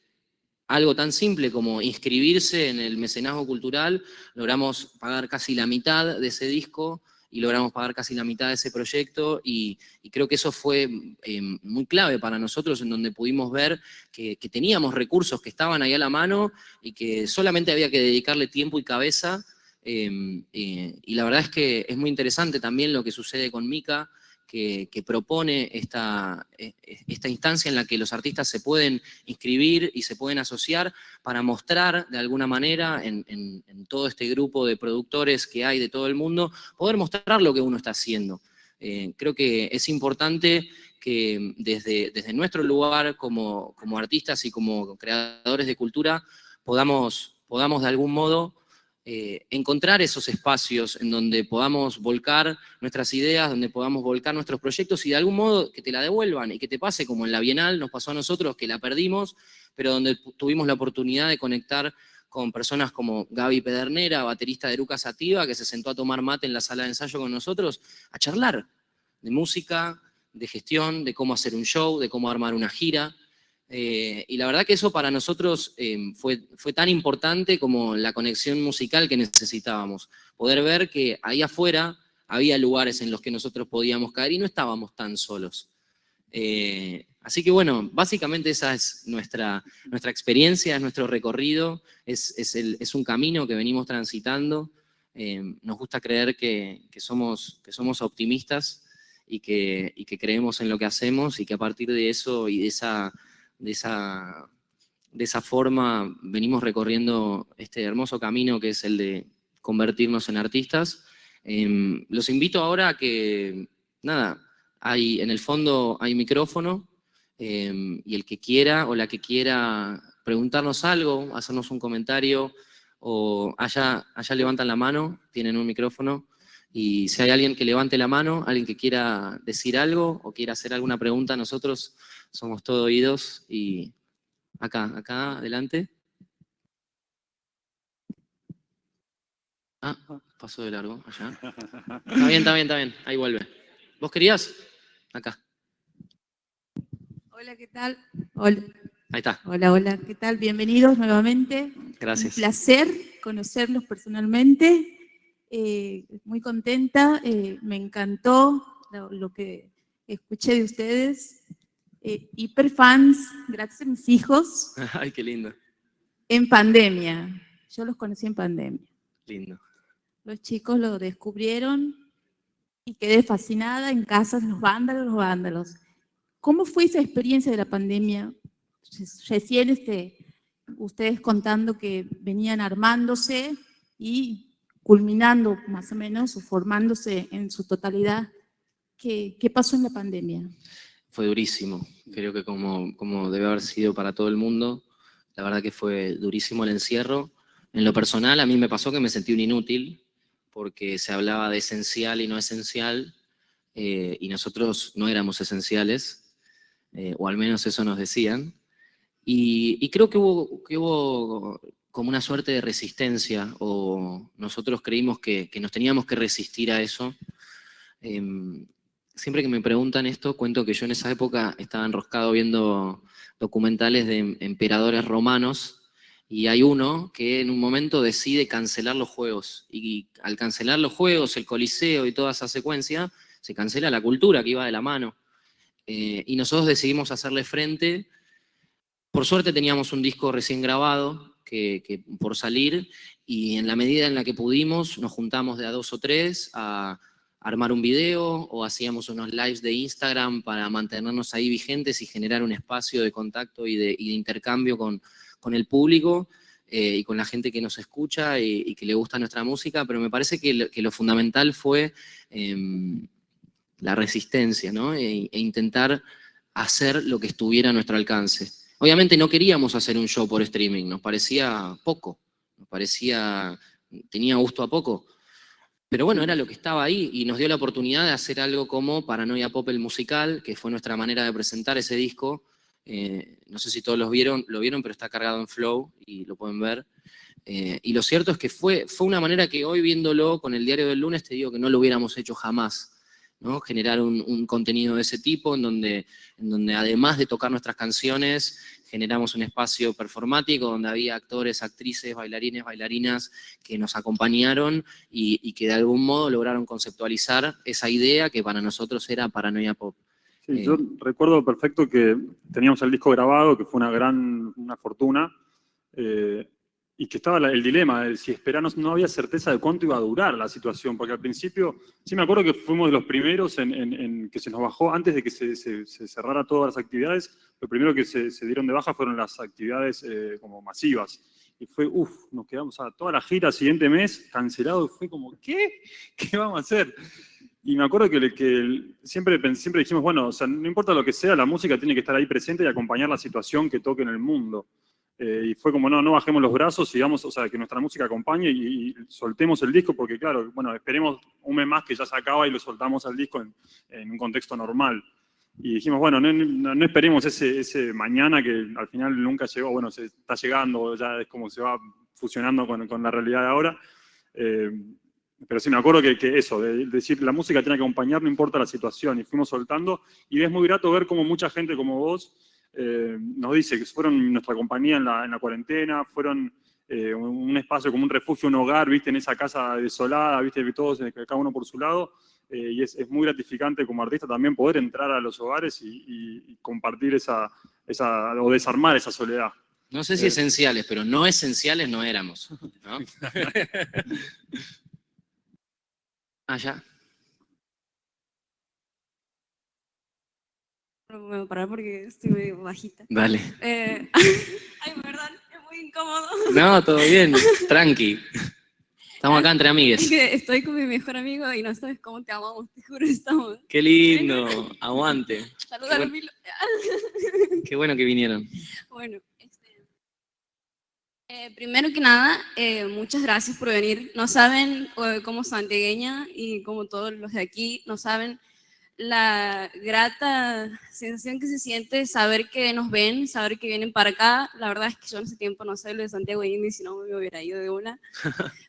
algo tan simple como inscribirse en el mecenazgo cultural, logramos pagar casi la mitad de ese disco y logramos pagar casi la mitad de ese proyecto, y creo que eso fue muy clave para nosotros, en donde pudimos ver que teníamos recursos que estaban ahí a la mano y que solamente había que dedicarle tiempo y cabeza. Y la verdad es que es muy interesante también lo que sucede con Mika, que propone esta instancia en la que los artistas se pueden inscribir y se pueden asociar para mostrar de alguna manera en todo este grupo de productores que hay de todo el mundo, poder mostrar lo que uno está haciendo. Creo que es importante que desde nuestro lugar como artistas y como creadores de cultura podamos de algún modo encontrar esos espacios en donde podamos volcar nuestras ideas, donde podamos volcar nuestros proyectos y de algún modo que te la devuelvan y que te pase como en la Bienal nos pasó a nosotros, que la perdimos, pero donde tuvimos la oportunidad de conectar con personas como Gaby Pedernera, baterista de Eruca Sativa, que se sentó a tomar mate en la sala de ensayo con nosotros, a charlar de música, de gestión, de cómo hacer un show, de cómo armar una gira. Y la verdad que eso para nosotros fue tan importante como la conexión musical que necesitábamos. Poder ver que ahí afuera había lugares en los que nosotros podíamos caer y no estábamos tan solos. Así que bueno, básicamente esa es nuestra experiencia, es nuestro recorrido, es un camino que venimos transitando. Nos gusta creer que somos optimistas y que creemos en lo que hacemos, y que a partir de eso y de esa forma venimos recorriendo este hermoso camino que es el de convertirnos en artistas. Los invito ahora a que, nada, en el fondo hay micrófono, y el que quiera o la que quiera preguntarnos algo, hacernos un comentario, o allá levantan la mano, tienen un micrófono, y si hay alguien que levante la mano, alguien que quiera decir algo o quiera hacer alguna pregunta, nosotros somos todo oídos. Y acá, adelante. Ah, pasó de largo, allá. Está bien, ahí vuelve. ¿Vos querías? Acá. Hola, ¿qué tal? Hola. Ahí está. Hola, ¿qué tal? Bienvenidos nuevamente. Gracias. Un placer conocerlos personalmente. Muy contenta, me encantó lo que escuché de ustedes. Hiperfans, gracias a mis hijos. Ay, qué lindo. En pandemia, yo los conocí en pandemia. Lindo. Los chicos lo descubrieron y quedé fascinada en casa, los vándalos. ¿Cómo fue esa experiencia de la pandemia? Recién ustedes contando que venían armándose y culminando más o menos, o formándose en su totalidad. ¿Qué pasó en la pandemia? Fue durísimo, creo que como debe haber sido para todo el mundo, la verdad que fue durísimo el encierro. En lo personal, a mí me pasó que me sentí un inútil, porque se hablaba de esencial y no esencial, y nosotros no éramos esenciales, o al menos eso nos decían. Y creo que hubo como una suerte de resistencia, o nosotros creímos que nos teníamos que resistir a eso. Siempre que me preguntan esto, cuento que yo en esa época estaba enroscado viendo documentales de emperadores romanos, y hay uno que en un momento decide cancelar los juegos, y al cancelar los juegos, el Coliseo y toda esa secuencia, se cancela la cultura que iba de la mano. Y nosotros decidimos hacerle frente. Por suerte teníamos un disco recién grabado que por salir, y en la medida en la que pudimos nos juntamos de a 2 o 3 a armar un video, o hacíamos unos lives de Instagram para mantenernos ahí vigentes y generar un espacio de contacto y de intercambio con el público, y con la gente que nos escucha y que le gusta nuestra música. Pero me parece que lo fundamental fue la resistencia, ¿no? E intentar hacer lo que estuviera a nuestro alcance. Obviamente no queríamos hacer un show por streaming, nos parecía poco, tenía gusto a poco. Pero bueno, era lo que estaba ahí, y nos dio la oportunidad de hacer algo como Paranoia Pop el musical, que fue nuestra manera de presentar ese disco. No sé si todos lo vieron, pero está cargado en Flow y lo pueden ver. Y lo cierto es que fue una manera que hoy, viéndolo con el Diario del Lunes, te digo que no lo hubiéramos hecho jamás, ¿no? Generar un contenido de ese tipo, en donde además de tocar nuestras canciones, generamos un espacio performático donde había actores, actrices, bailarines, bailarinas que nos acompañaron y que de algún modo lograron conceptualizar esa idea que para nosotros era Paranoia Pop. Sí, yo recuerdo perfecto que teníamos el disco grabado, que fue una fortuna, y que estaba el dilema de si esperarnos, no había certeza de cuánto iba a durar la situación, porque al principio, sí me acuerdo que fuimos de los primeros en que se nos bajó, antes de que se cerrara todas las actividades, lo primero que se dieron de baja fueron las actividades como masivas. Y fue, nos quedamos a toda la gira, siguiente mes, cancelado, y fue como, ¿qué? ¿Qué vamos a hacer? Y me acuerdo que siempre dijimos, bueno, o sea, no importa lo que sea, la música tiene que estar ahí presente y acompañar la situación que toque en el mundo. Y fue como, no bajemos los brazos, sigamos, o sea, que nuestra música acompañe y soltemos el disco, porque claro, bueno, esperemos un mes más que ya se acaba y lo soltamos al disco en un contexto normal. Y dijimos, bueno, no esperemos ese mañana que al final nunca llegó, bueno, se está llegando, ya es como se va fusionando con la realidad de ahora. Pero sí me acuerdo que eso, de decir, la música tiene que acompañar, no importa la situación, y fuimos soltando, y es muy grato ver cómo mucha gente como vos nos dice que fueron nuestra compañía en la cuarentena, fueron un espacio como un refugio, un hogar, viste, en esa casa desolada, viste, todos, cada uno por su lado, y es muy gratificante como artista también poder entrar a los hogares y compartir o desarmar esa soledad. No sé si esenciales, pero no esenciales no éramos, ¿no? Allá. No me voy a parar porque estoy medio bajita. Dale. Ay, perdón, es muy incómodo. No, todo bien, tranqui. Estamos acá entre Es amigues. que estoy con mi mejor amigo y no sabes cómo te amamos, te juro, estamos. Qué lindo, aguante. Saluda a Qué Milo. Qué bueno que vinieron. Bueno, primero que nada, muchas gracias por venir. No saben, como santiagueña y como todos los de aquí, no saben la grata sensación que se siente saber que nos ven, saber que vienen para acá. La verdad es que yo en ese tiempo no sé lo de Santiago Indy, si no me hubiera ido de una.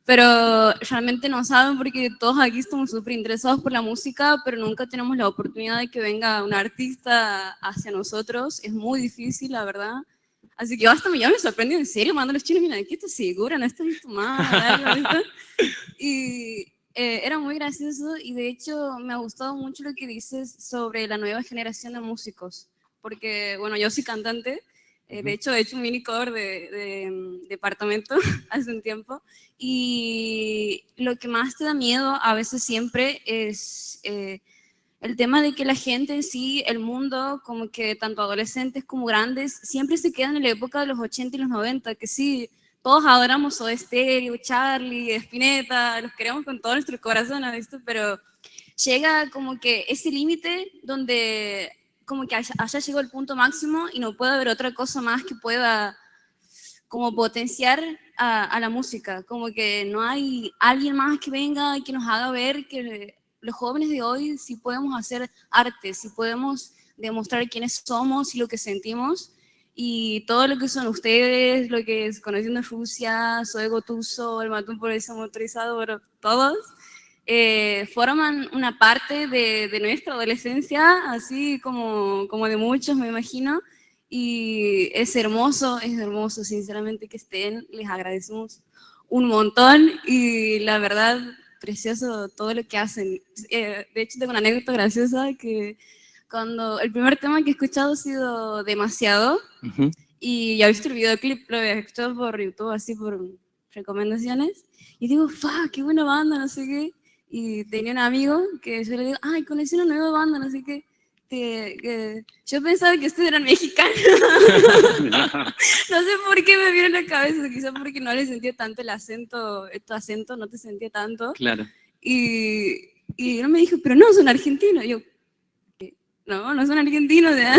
Pero realmente no saben porque todos aquí estamos súper interesados por la música, pero nunca tenemos la oportunidad de que venga un artista hacia nosotros. Es muy difícil, la verdad. Así que hasta ya me sorprendió, en serio, mando a los chinos, mira, ¿de qué estás segura? ¿No estás visto mal? Y era muy gracioso y de hecho me ha gustado mucho lo que dices sobre la nueva generación de músicos, porque bueno, yo soy cantante, de hecho he hecho un mini cover de departamento hace un tiempo y lo que más te da miedo a veces siempre es el tema de que la gente en sí, el mundo, como que tanto adolescentes como grandes, siempre se quedan en la época de los 80 y los 90, que sí, todos adoramos Soda Stereo, Charlie, Spinetta, los queremos con todo nuestro corazón, ¿no? ¿Visto? Pero llega como que ese límite donde como que allá llegó el punto máximo y no puede haber otra cosa más que pueda como potenciar a la música, como que no hay alguien más que venga y que nos haga ver que los jóvenes de hoy sí podemos hacer arte, sí podemos demostrar quiénes somos y lo que sentimos, y todo lo que son ustedes, lo que es Conociendo Rusia, Soy Gotuso, El Matón por eso motorizado, pero todos forman una parte de nuestra adolescencia, así como de muchos, me imagino, y es hermoso, sinceramente que estén, les agradecemos un montón y la verdad, precioso todo lo que hacen. De hecho, tengo una anécdota graciosa que cuando el primer tema que he escuchado ha sido Demasiado, y ya he visto el videoclip, lo he escuchado por YouTube, así por recomendaciones, y digo, ¡fuck, qué buena banda, no sé qué! Y tenía un amigo que yo le digo, ¡ay, conocí una nueva banda, no sé qué! Que yo pensaba que ustedes eran mexicanos. No sé por qué me vieron la cabeza, quizás porque no le sentía tanto el acento, tu acento no te sentía tanto. Claro. Y él me dijo, pero no, son argentinos. Y yo, no son argentinos. ¿Ya?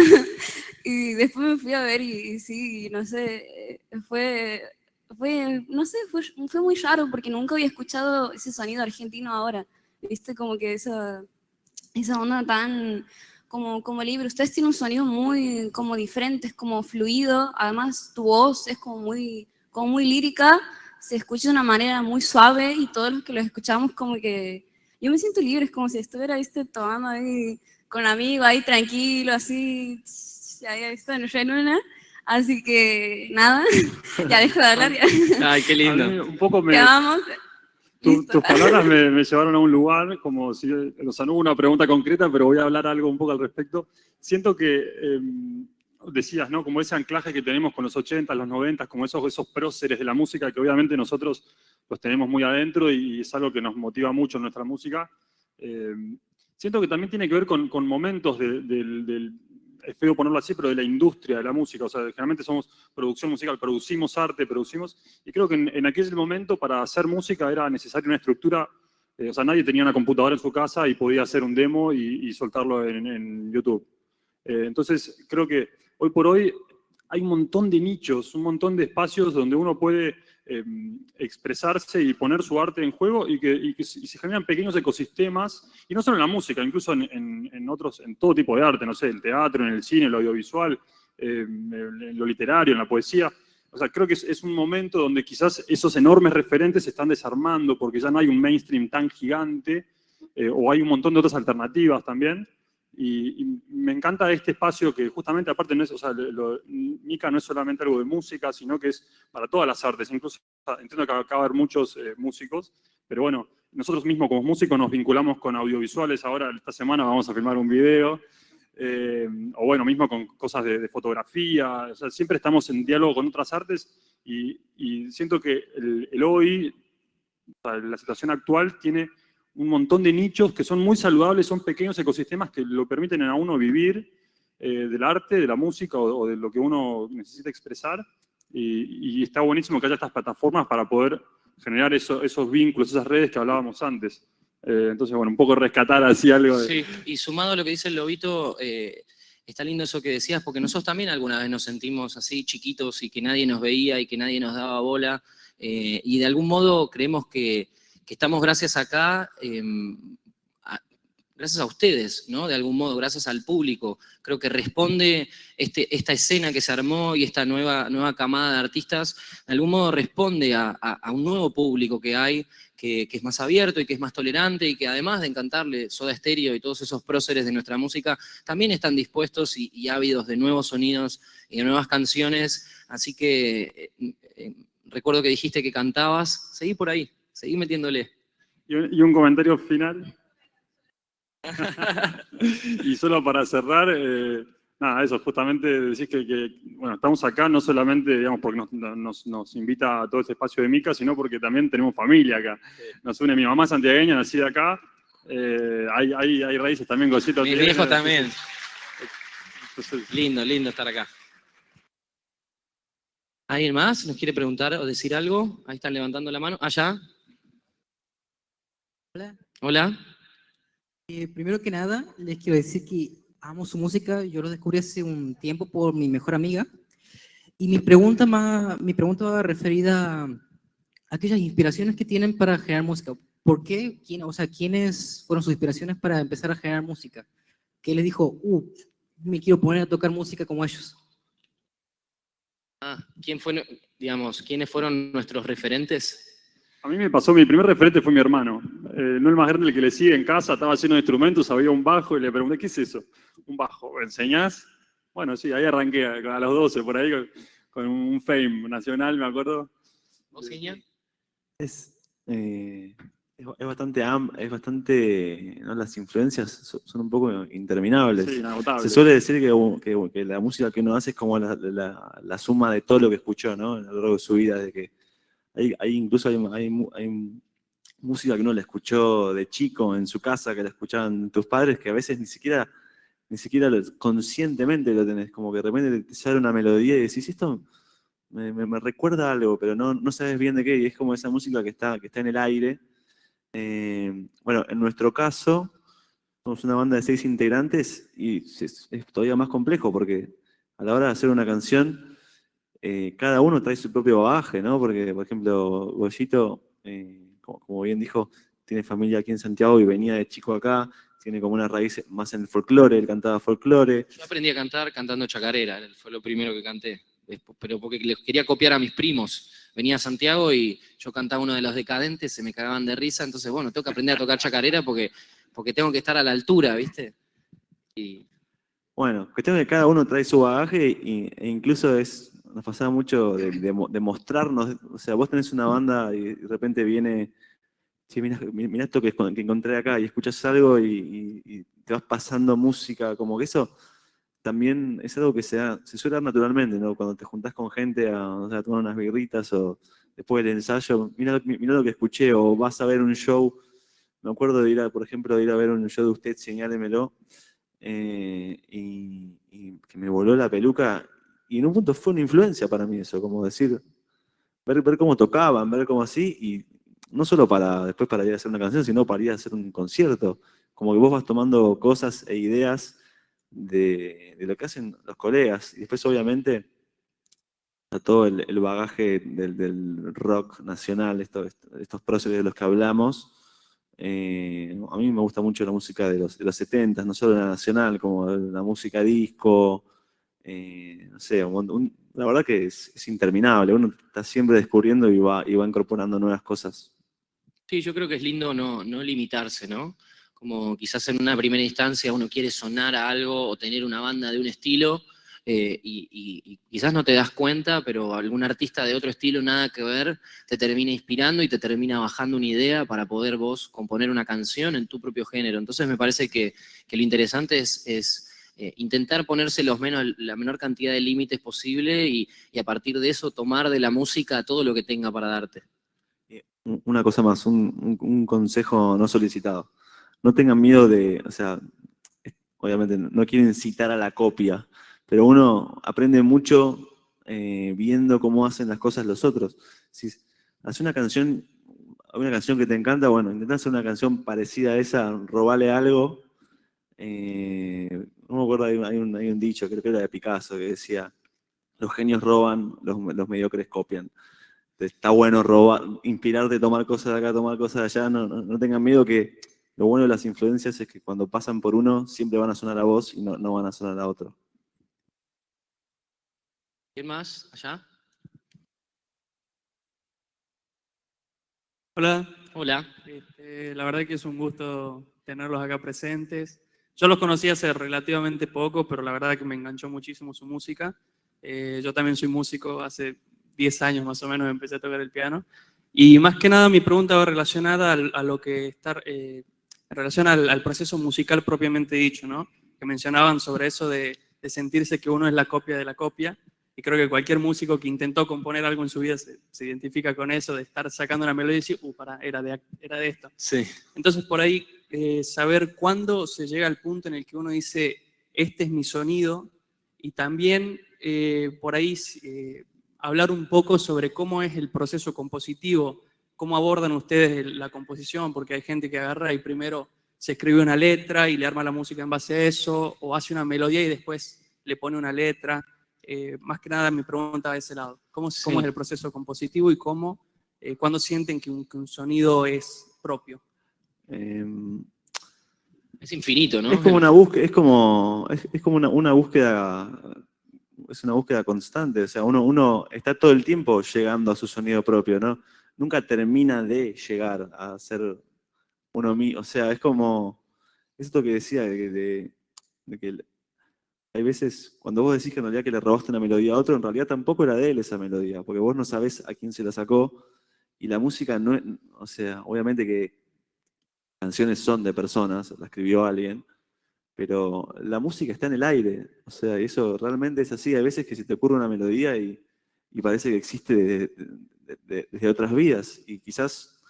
Y después me fui a ver y sí, no sé, no sé, fue muy raro porque nunca había escuchado ese sonido argentino ahora. Viste, como que esa onda tan como libre. Ustedes tienen un sonido muy como diferente, es como fluido, además tu voz es como muy lírica, se escucha de una manera muy suave y todos los que los escuchamos como que yo me siento libre, es como si estuviera, viste, tomando ahí con amigos, ahí tranquilo, así, ya había visto en una. Así que nada, ya dejo de hablar. Ya. Ay, qué A mí lindo. un poco Te amamos. tus palabras me llevaron a un lugar, como si, o sea, no hubo una pregunta concreta, pero voy a hablar algo un poco al respecto. Siento que, decías, ¿no? Como ese anclaje que tenemos con los 80, los 90, como esos próceres de la música, que obviamente nosotros los tenemos muy adentro y es algo que nos motiva mucho en nuestra música. Siento que también tiene que ver con momentos del es feo ponerlo así, pero de la industria de la música. O sea, generalmente somos producción musical, producimos arte, y creo que en aquel momento para hacer música era necesaria una estructura. O sea, nadie tenía una computadora en su casa y podía hacer un demo y soltarlo en YouTube. Entonces, creo que hoy por hoy hay un montón de nichos, un montón de espacios donde uno puede expresarse y poner su arte en juego y se generan pequeños ecosistemas, y no solo en la música, incluso en todo tipo de arte, no sé, en el teatro, en el cine, en lo audiovisual, en lo literario, en la poesía. O sea, creo que es un momento donde quizás esos enormes referentes se están desarmando porque ya no hay un mainstream tan gigante, o hay un montón de otras alternativas también. Y me encanta este espacio que justamente, aparte, no es, o sea, Mica no es solamente algo de música, sino que es para todas las artes. Incluso entiendo que acá va a haber muchos músicos, pero bueno, nosotros mismos como músicos nos vinculamos con audiovisuales. Ahora, esta semana vamos a filmar un video, o bueno, mismo con cosas de fotografía. O sea, siempre estamos en diálogo con otras artes y siento que el hoy, o sea, la situación actual tiene un montón de nichos que son muy saludables, son pequeños ecosistemas que lo permiten a uno vivir del arte, de la música o de lo que uno necesita expresar. Y está buenísimo que haya estas plataformas para poder generar esos vínculos, esas redes que hablábamos antes. Entonces, bueno, un poco rescatar así algo de... Sí, y sumado a lo que dice el Lobito, está lindo eso que decías, porque nosotros también alguna vez nos sentimos así chiquitos y que nadie nos veía y que nadie nos daba bola, y de algún modo creemos que estamos gracias acá, gracias a ustedes, ¿no? De algún modo, gracias al público. Creo que responde esta escena que se armó y esta nueva camada de artistas, de algún modo responde a un nuevo público que hay, que es más abierto y que es más tolerante y que además de encantarle Soda Stereo y todos esos próceres de nuestra música, también están dispuestos y ávidos de nuevos sonidos y de nuevas canciones. Así que recuerdo que dijiste que cantabas, seguí por ahí, seguí metiéndole. Y un comentario final. Y solo para cerrar, nada, eso, justamente decís que, bueno, estamos acá no solamente, digamos, porque nos invita a todo este espacio de Mica, sino porque también tenemos familia acá. Nos une mi mamá santiagueña, nacida acá, hay raíces también, Gocito. Mis viejos también. Entonces, Lindo estar acá. ¿Alguien más nos quiere preguntar o decir algo? Ahí están levantando la mano. Allá. Hola. Hola. Primero que nada, les quiero decir que amo su música. Yo lo descubrí hace un tiempo por mi mejor amiga. Y mi pregunta va referida a aquellas inspiraciones que tienen para generar música. ¿Por qué? ¿Quiénes fueron sus inspiraciones para empezar a generar música? ¿Qué les dijo, me quiero poner a tocar música como ellos? ¿Quiénes fueron nuestros referentes? a mí me pasó, mi primer referente fue mi hermano. No el más grande, el que le sigue en casa, estaba lleno de instrumentos, había un bajo y le pregunté, ¿qué es eso? Un bajo, ¿me enseñás? Bueno, sí, ahí arranqué a los 12, por ahí, con un Fame nacional, me acuerdo. ¿Vos, Iña? Es bastante, ¿no? Las influencias son un poco interminables. Sí, inagotable. Se suele decir que la música que uno hace es como la suma de todo lo que escuchó, ¿no? A lo largo de su vida, de que incluso hay música que uno la escuchó de chico en su casa, que la escuchaban tus padres, que a veces ni siquiera conscientemente lo tenés, como que de repente te sale una melodía y decís, esto me recuerda a algo, pero no sabes bien de qué, y es como esa música que está en el aire. Bueno, en nuestro caso, somos una banda de 6 integrantes y es todavía más complejo, porque a la hora de hacer una canción, cada uno trae su propio bagaje, ¿no? Porque, por ejemplo, Goyito, como bien dijo, tiene familia aquí en Santiago y venía de chico acá, tiene como una raíz más en el folclore, él cantaba folclore. Yo aprendí a cantar cantando chacarera, fue lo primero que canté, pero porque les quería copiar a mis primos. Venía a Santiago y yo cantaba uno de los Decadentes, se me cagaban de risa, entonces bueno, tengo que aprender a tocar chacarera porque tengo que estar a la altura, ¿viste? Bueno, cuestión de que cada uno trae su bagaje e incluso nos pasaba mucho de mostrarnos, o sea, vos tenés una banda y de repente viene, sí, mirá esto que encontré acá y escuchas algo y te vas pasando música, como que eso también es algo que se suele dar naturalmente, ¿no? Cuando te juntás con gente a tomar unas birritas o después del ensayo, mirá lo que escuché, o vas a ver un show, me acuerdo por ejemplo, de ir a ver un show de Usted, Señálemelo, y que me voló la peluca, y en un punto fue una influencia para mí eso, como decir, ver cómo tocaban, ver cómo así, y no solo después para ir a hacer una canción, sino para ir a hacer un concierto, como que vos vas tomando cosas e ideas de lo que hacen los colegas, y después obviamente a todo el bagaje del rock nacional, estos próceres de los que hablamos. A mí me gusta mucho la música de los 70, no solo la nacional, como la música disco, no sé, la verdad que es interminable, uno está siempre descubriendo y va incorporando nuevas cosas. Sí, yo creo que es lindo no limitarse, ¿no? Como quizás en una primera instancia uno quiere sonar a algo o tener una banda de un estilo, y quizás no te das cuenta, pero algún artista de otro estilo, nada que ver, te termina inspirando y te termina bajando una idea para poder vos componer una canción en tu propio género. Entonces me parece que lo interesante es intentar ponerse la menor cantidad de límites posible y a partir de eso tomar de la música todo lo que tenga para darte. Una cosa más, un consejo no solicitado. No tengan miedo o sea, obviamente no quieren incitar a la copia, pero uno aprende mucho viendo cómo hacen las cosas los otros. hacer una canción que te encanta, bueno, intentá hacer una canción parecida a esa, robarle algo. No me acuerdo, hay un dicho, creo que era de Picasso, que decía, los genios roban, los mediocres copian. Entonces, está bueno robar, inspirarte, tomar cosas de acá, tomar cosas de allá, no tengan miedo que lo bueno de las influencias es que cuando pasan por uno, siempre van a sonar a vos y no van a sonar a otro. ¿Quién más? ¿Allá? Hola, Hola. la verdad que es un gusto tenerlos acá presentes. Yo los conocí hace relativamente poco, pero la verdad que me enganchó muchísimo su música. Yo también soy músico, hace 10 años más o menos empecé a tocar el piano. Y más que nada mi pregunta va relacionada a lo que está, en relación al proceso musical propiamente dicho, ¿no? Que mencionaban sobre eso de sentirse que uno es la copia de la copia. Y creo que cualquier músico que intentó componer algo en su vida se identifica con eso, de estar sacando una melodía y decir, era de esto. Sí. Entonces, por ahí, saber cuándo se llega al punto en el que uno dice, este es mi sonido, y también por ahí hablar un poco sobre cómo es el proceso compositivo, cómo abordan ustedes la composición, porque hay gente que agarra y primero se escribe una letra y le arma la música en base a eso, o hace una melodía y después le pone una letra. Más que nada mi pregunta va de ese lado. ¿Cómo es el proceso compositivo y cuándo sienten que un sonido es propio? Es infinito, ¿no? Es como una búsqueda, es como una búsqueda, es una búsqueda constante. O sea, uno está todo el tiempo llegando a su sonido propio, ¿no? Nunca termina de llegar a ser uno mismo. O sea, es como esto que decía de que hay veces, cuando vos decís que en realidad que le robaste una melodía a otro, en realidad tampoco era de él esa melodía, porque vos no sabés a quién se la sacó, y la música no es, o sea, obviamente que canciones son de personas, la escribió alguien, pero la música está en el aire, o sea, y eso realmente es así. Hay veces que se te ocurre una melodía y parece que existe desde otras vidas, y quizás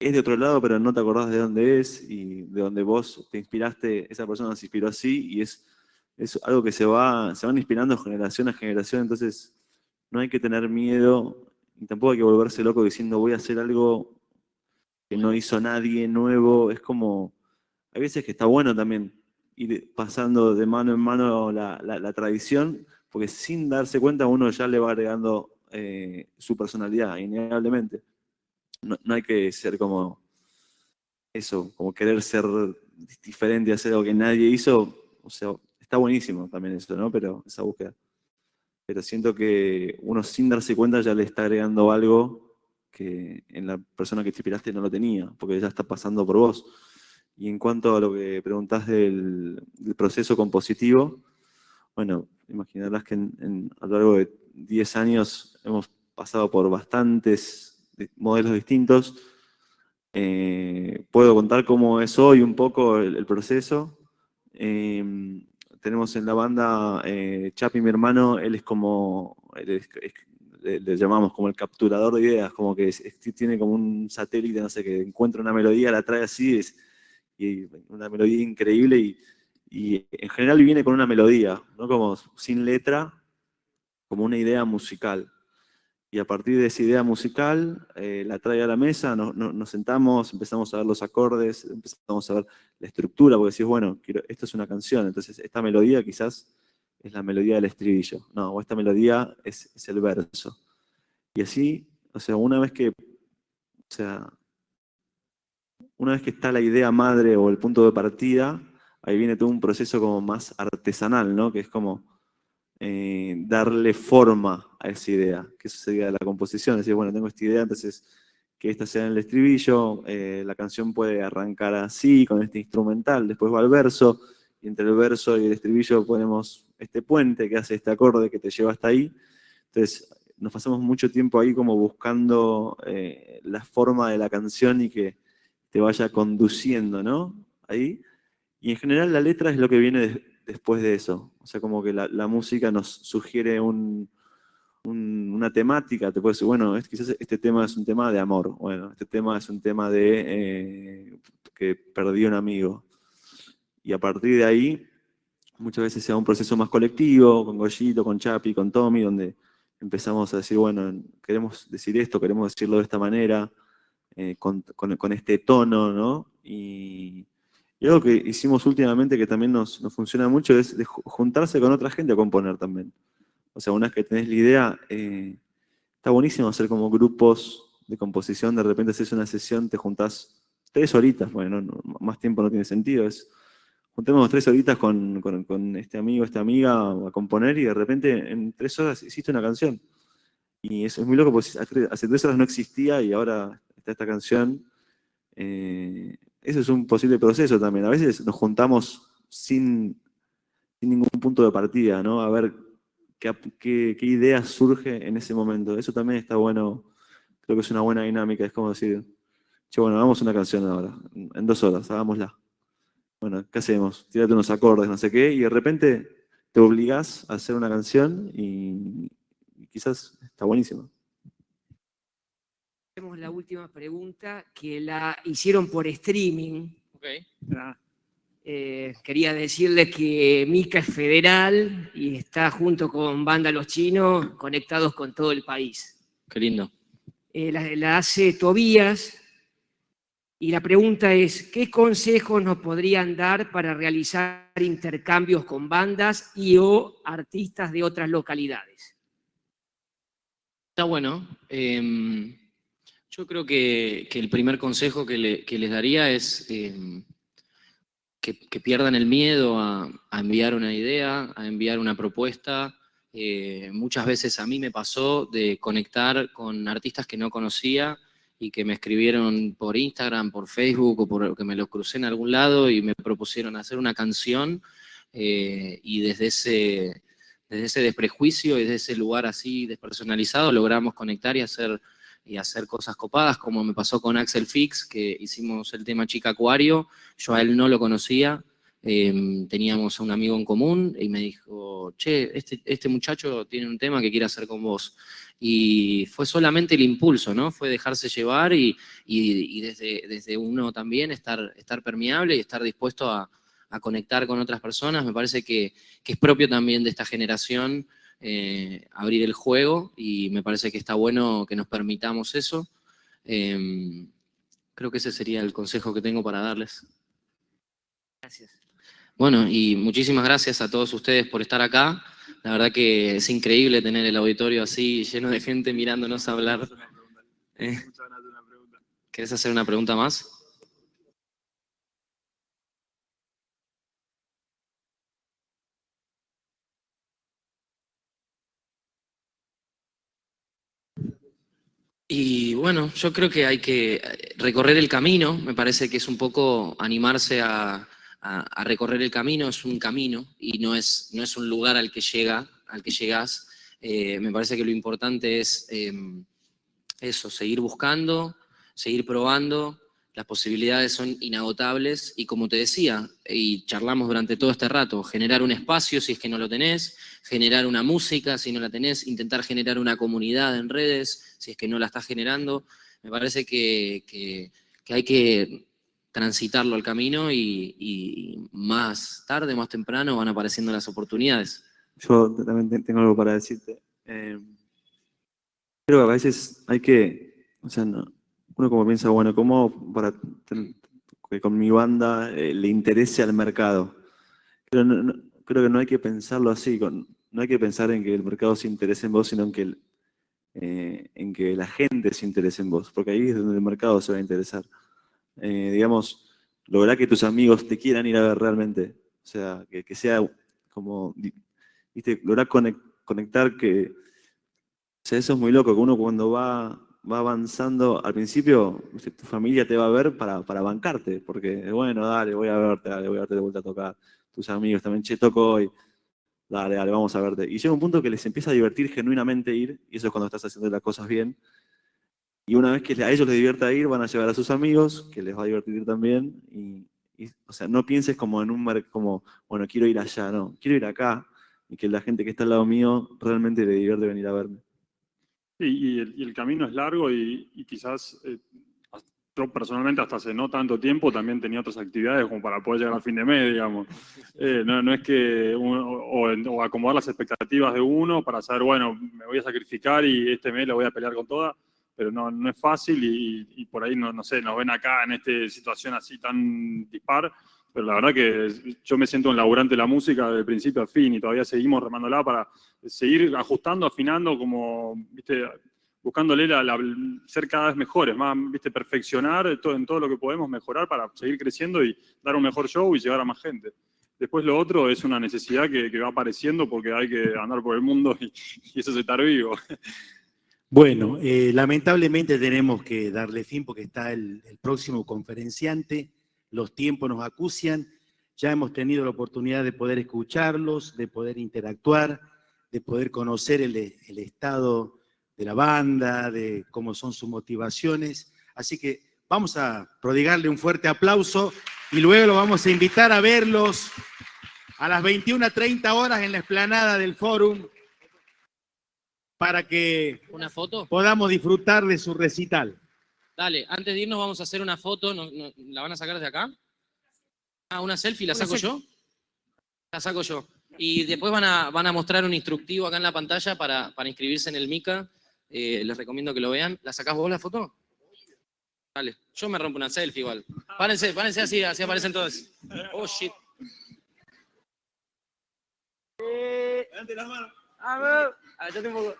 es de otro lado, pero no te acordás de dónde es, y de dónde vos te inspiraste, esa persona se inspiró así, y es algo que se van inspirando generación a generación. Entonces no hay que tener miedo, y tampoco hay que volverse loco diciendo voy a hacer algo que no hizo nadie nuevo. Es como, hay veces que está bueno también ir pasando de mano en mano la tradición, porque sin darse cuenta uno ya le va agregando su personalidad, innegablemente. No hay que ser como eso, como querer ser diferente, hacer algo que nadie hizo. O sea, está buenísimo también eso, ¿no? Pero esa búsqueda. Pero siento que uno sin darse cuenta ya le está agregando algo que en la persona que te inspiraste no lo tenía, porque ya está pasando por vos. Y en cuanto a lo que preguntás del proceso compositivo, bueno, imaginarás que a lo largo de 10 años hemos pasado por bastantes modelos distintos. Puedo contar cómo es hoy un poco el proceso. Tenemos en la banda Chapi, mi hermano, él es como, le llamamos como el capturador de ideas, como que tiene como un satélite, no sé, que encuentra una melodía, la trae así, y una melodía increíble, y en general viene con una melodía, no como sin letra, como una idea musical. Y a partir de esa idea musical, la trae a la mesa, nos sentamos, empezamos a ver los acordes, empezamos a ver la estructura, porque decís, bueno, esto es una canción, entonces esta melodía quizás es la melodía del estribillo, no, o esta melodía es el verso. Y así, o sea, una vez que está la idea madre o el punto de partida, ahí viene todo un proceso como más artesanal, ¿no? Que es como darle forma a esa idea, que eso sería la composición. Es decir, bueno, tengo esta idea, entonces que esta sea en el estribillo, la canción puede arrancar así, con este instrumental, después va al verso, y entre el verso y el estribillo ponemos este puente que hace este acorde que te lleva hasta ahí. Entonces nos pasamos mucho tiempo ahí como buscando la forma de la canción y que te vaya conduciendo, ¿no? Ahí. Y en general la letra es lo que viene después de eso. O sea, como que la música nos sugiere una temática. Te puede decir, bueno, quizás este tema es un tema de amor. Bueno, este tema es un tema de que perdí un amigo. Y a partir de ahí, muchas veces se da un proceso más colectivo, con Goyito, con Chapi, con Tommy, donde empezamos a decir, bueno, queremos decir esto, queremos decirlo de esta manera, con este tono, ¿no? Y algo que hicimos últimamente que también nos funciona mucho es de juntarse con otra gente a componer también. O sea, una vez que tenés la idea, está buenísimo hacer como grupos de composición, de repente haces una sesión, te juntás 3 horitas, bueno, más tiempo no tiene sentido, juntemos 3 horitas con este amigo, esta amiga a componer y de repente en 3 horas hiciste una canción. Y eso es muy loco porque hace 3 horas no existía y ahora está esta canción. Eso es un posible proceso también. A veces nos juntamos sin ningún punto de partida, ¿no? A ver qué idea surge en ese momento. Eso también está bueno, creo que es una buena dinámica. Es como decir, che, bueno, hagamos una canción ahora, en 2 horas, hagámosla. Bueno, ¿qué hacemos? Tírate unos acordes, no sé qué, y de repente te obligás a hacer una canción y quizás está buenísimo. Tenemos la última pregunta que la hicieron por streaming. Okay. Quería decirles que Mica es federal y está junto con Banda Los Chinos conectados con todo el país. Qué lindo. La hace Tobías y la pregunta es, ¿qué consejos nos podrían dar para realizar intercambios con bandas y o artistas de otras localidades? Está bueno. Yo creo que el primer consejo que les daría es que pierdan el miedo a enviar una idea, a enviar una propuesta. Muchas veces a mí me pasó de conectar con artistas que no conocía y que me escribieron por Instagram, por Facebook o que me los crucé en algún lado y me propusieron hacer una canción y desde ese desprejuicio y desde ese lugar así despersonalizado logramos conectar y hacer cosas copadas, como me pasó con Axel Fix, que hicimos el tema Chica Acuario. Yo a él no lo conocía, teníamos a un amigo en común y me dijo, che, este muchacho tiene un tema que quiere hacer con vos. Y fue solamente el impulso, ¿no? Fue dejarse llevar y desde uno también estar permeable y estar dispuesto a conectar con otras personas. Me parece que es propio también de esta generación abrir el juego y me parece que está bueno que nos permitamos eso. Creo que ese sería el consejo que tengo para darles. Gracias. Bueno, y muchísimas gracias a todos ustedes por estar acá. La verdad que es increíble tener el auditorio así lleno de gente mirándonos hablar. ¿Querés hacer una pregunta más? Y bueno, yo creo que hay que recorrer el camino, me parece que es un poco animarse a recorrer el camino, es un camino y no es un lugar al que llegas. Me parece que lo importante es eso, seguir buscando, seguir probando, las posibilidades son inagotables y como te decía, y charlamos durante todo este rato, generar un espacio si es que no lo tenés, generar una música si no la tenés, intentar generar una comunidad en redes si es que no la estás generando. Me parece que hay que transitarlo al camino y más tarde, más temprano van apareciendo las oportunidades. Yo también tengo algo para decirte. Creo que a veces hay que, o sea, uno como piensa, bueno, ¿cómo para que con mi banda le interese al mercado? Pero creo que no hay que pensarlo así, no hay que pensar en que el mercado se interese en vos, sino en que la gente se interese en vos, porque ahí es donde el mercado se va a interesar. Digamos, lograr que tus amigos te quieran ir a ver realmente, o sea, que sea como, viste, lograr conectar que, o sea, eso es muy loco, que uno cuando va avanzando, al principio tu familia te va a ver para bancarte, porque bueno, dale, voy a verte de vuelta a tocar. Tus amigos también, che, toco hoy, dale, vamos a verte. Y llega un punto que les empieza a divertir genuinamente ir, y eso es cuando estás haciendo las cosas bien. Y una vez que a ellos les divierta ir, van a llevar a sus amigos, que les va a divertir ir también. O sea, no pienses como en como, bueno, quiero ir allá, no, quiero ir acá, y que la gente que está al lado mío realmente le divierte venir a verme. Y el camino es largo y quizás yo personalmente hasta hace no tanto tiempo también tenía otras actividades como para poder llegar al fin de mes, digamos. No es que o acomodar las expectativas de uno para saber, bueno, me voy a sacrificar y este mes lo voy a pelear con toda, pero no es fácil y por ahí, no sé, nos ven acá en esta situación así tan dispar, pero la verdad que yo me siento un laburante de la música desde principio a fin y todavía seguimos remándola para seguir ajustando, afinando, como, viste, buscándole ser cada vez mejores, más, viste, perfeccionar en todo lo que podemos mejorar para seguir creciendo y dar un mejor show y llegar a más gente. Después lo otro es una necesidad que va apareciendo porque hay que andar por el mundo y eso es estar vivo. Bueno, lamentablemente tenemos que darle fin porque está el próximo conferenciante, los tiempos nos acucian, ya hemos tenido la oportunidad de poder escucharlos, de poder interactuar, de poder conocer el estado de la banda, de cómo son sus motivaciones, así que vamos a prodigarle un fuerte aplauso y luego lo vamos a invitar a verlos a las 21:30 horas en la explanada del Fórum para que ¿Una foto? podamos disfrutar de su recital. Dale, antes de irnos vamos a hacer una foto. ¿La van a sacar desde acá? Ah, ¿una selfie? ¿La saco yo? La saco yo. Y después van a mostrar un instructivo acá en la pantalla para inscribirse en el MICA. Les recomiendo que lo vean. ¿La sacás vos la foto? Dale, yo me rompo una selfie igual. Párense así aparecen todos. Oh, shit. Levante las manos. ¡Vamos! Agachate un poco.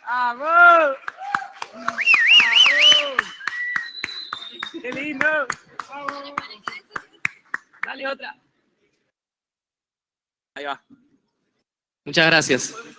¡Vamos! ¡Vamos! ¡Qué lindo! ¡Vamos! Dale otra. Ahí va. Muchas gracias.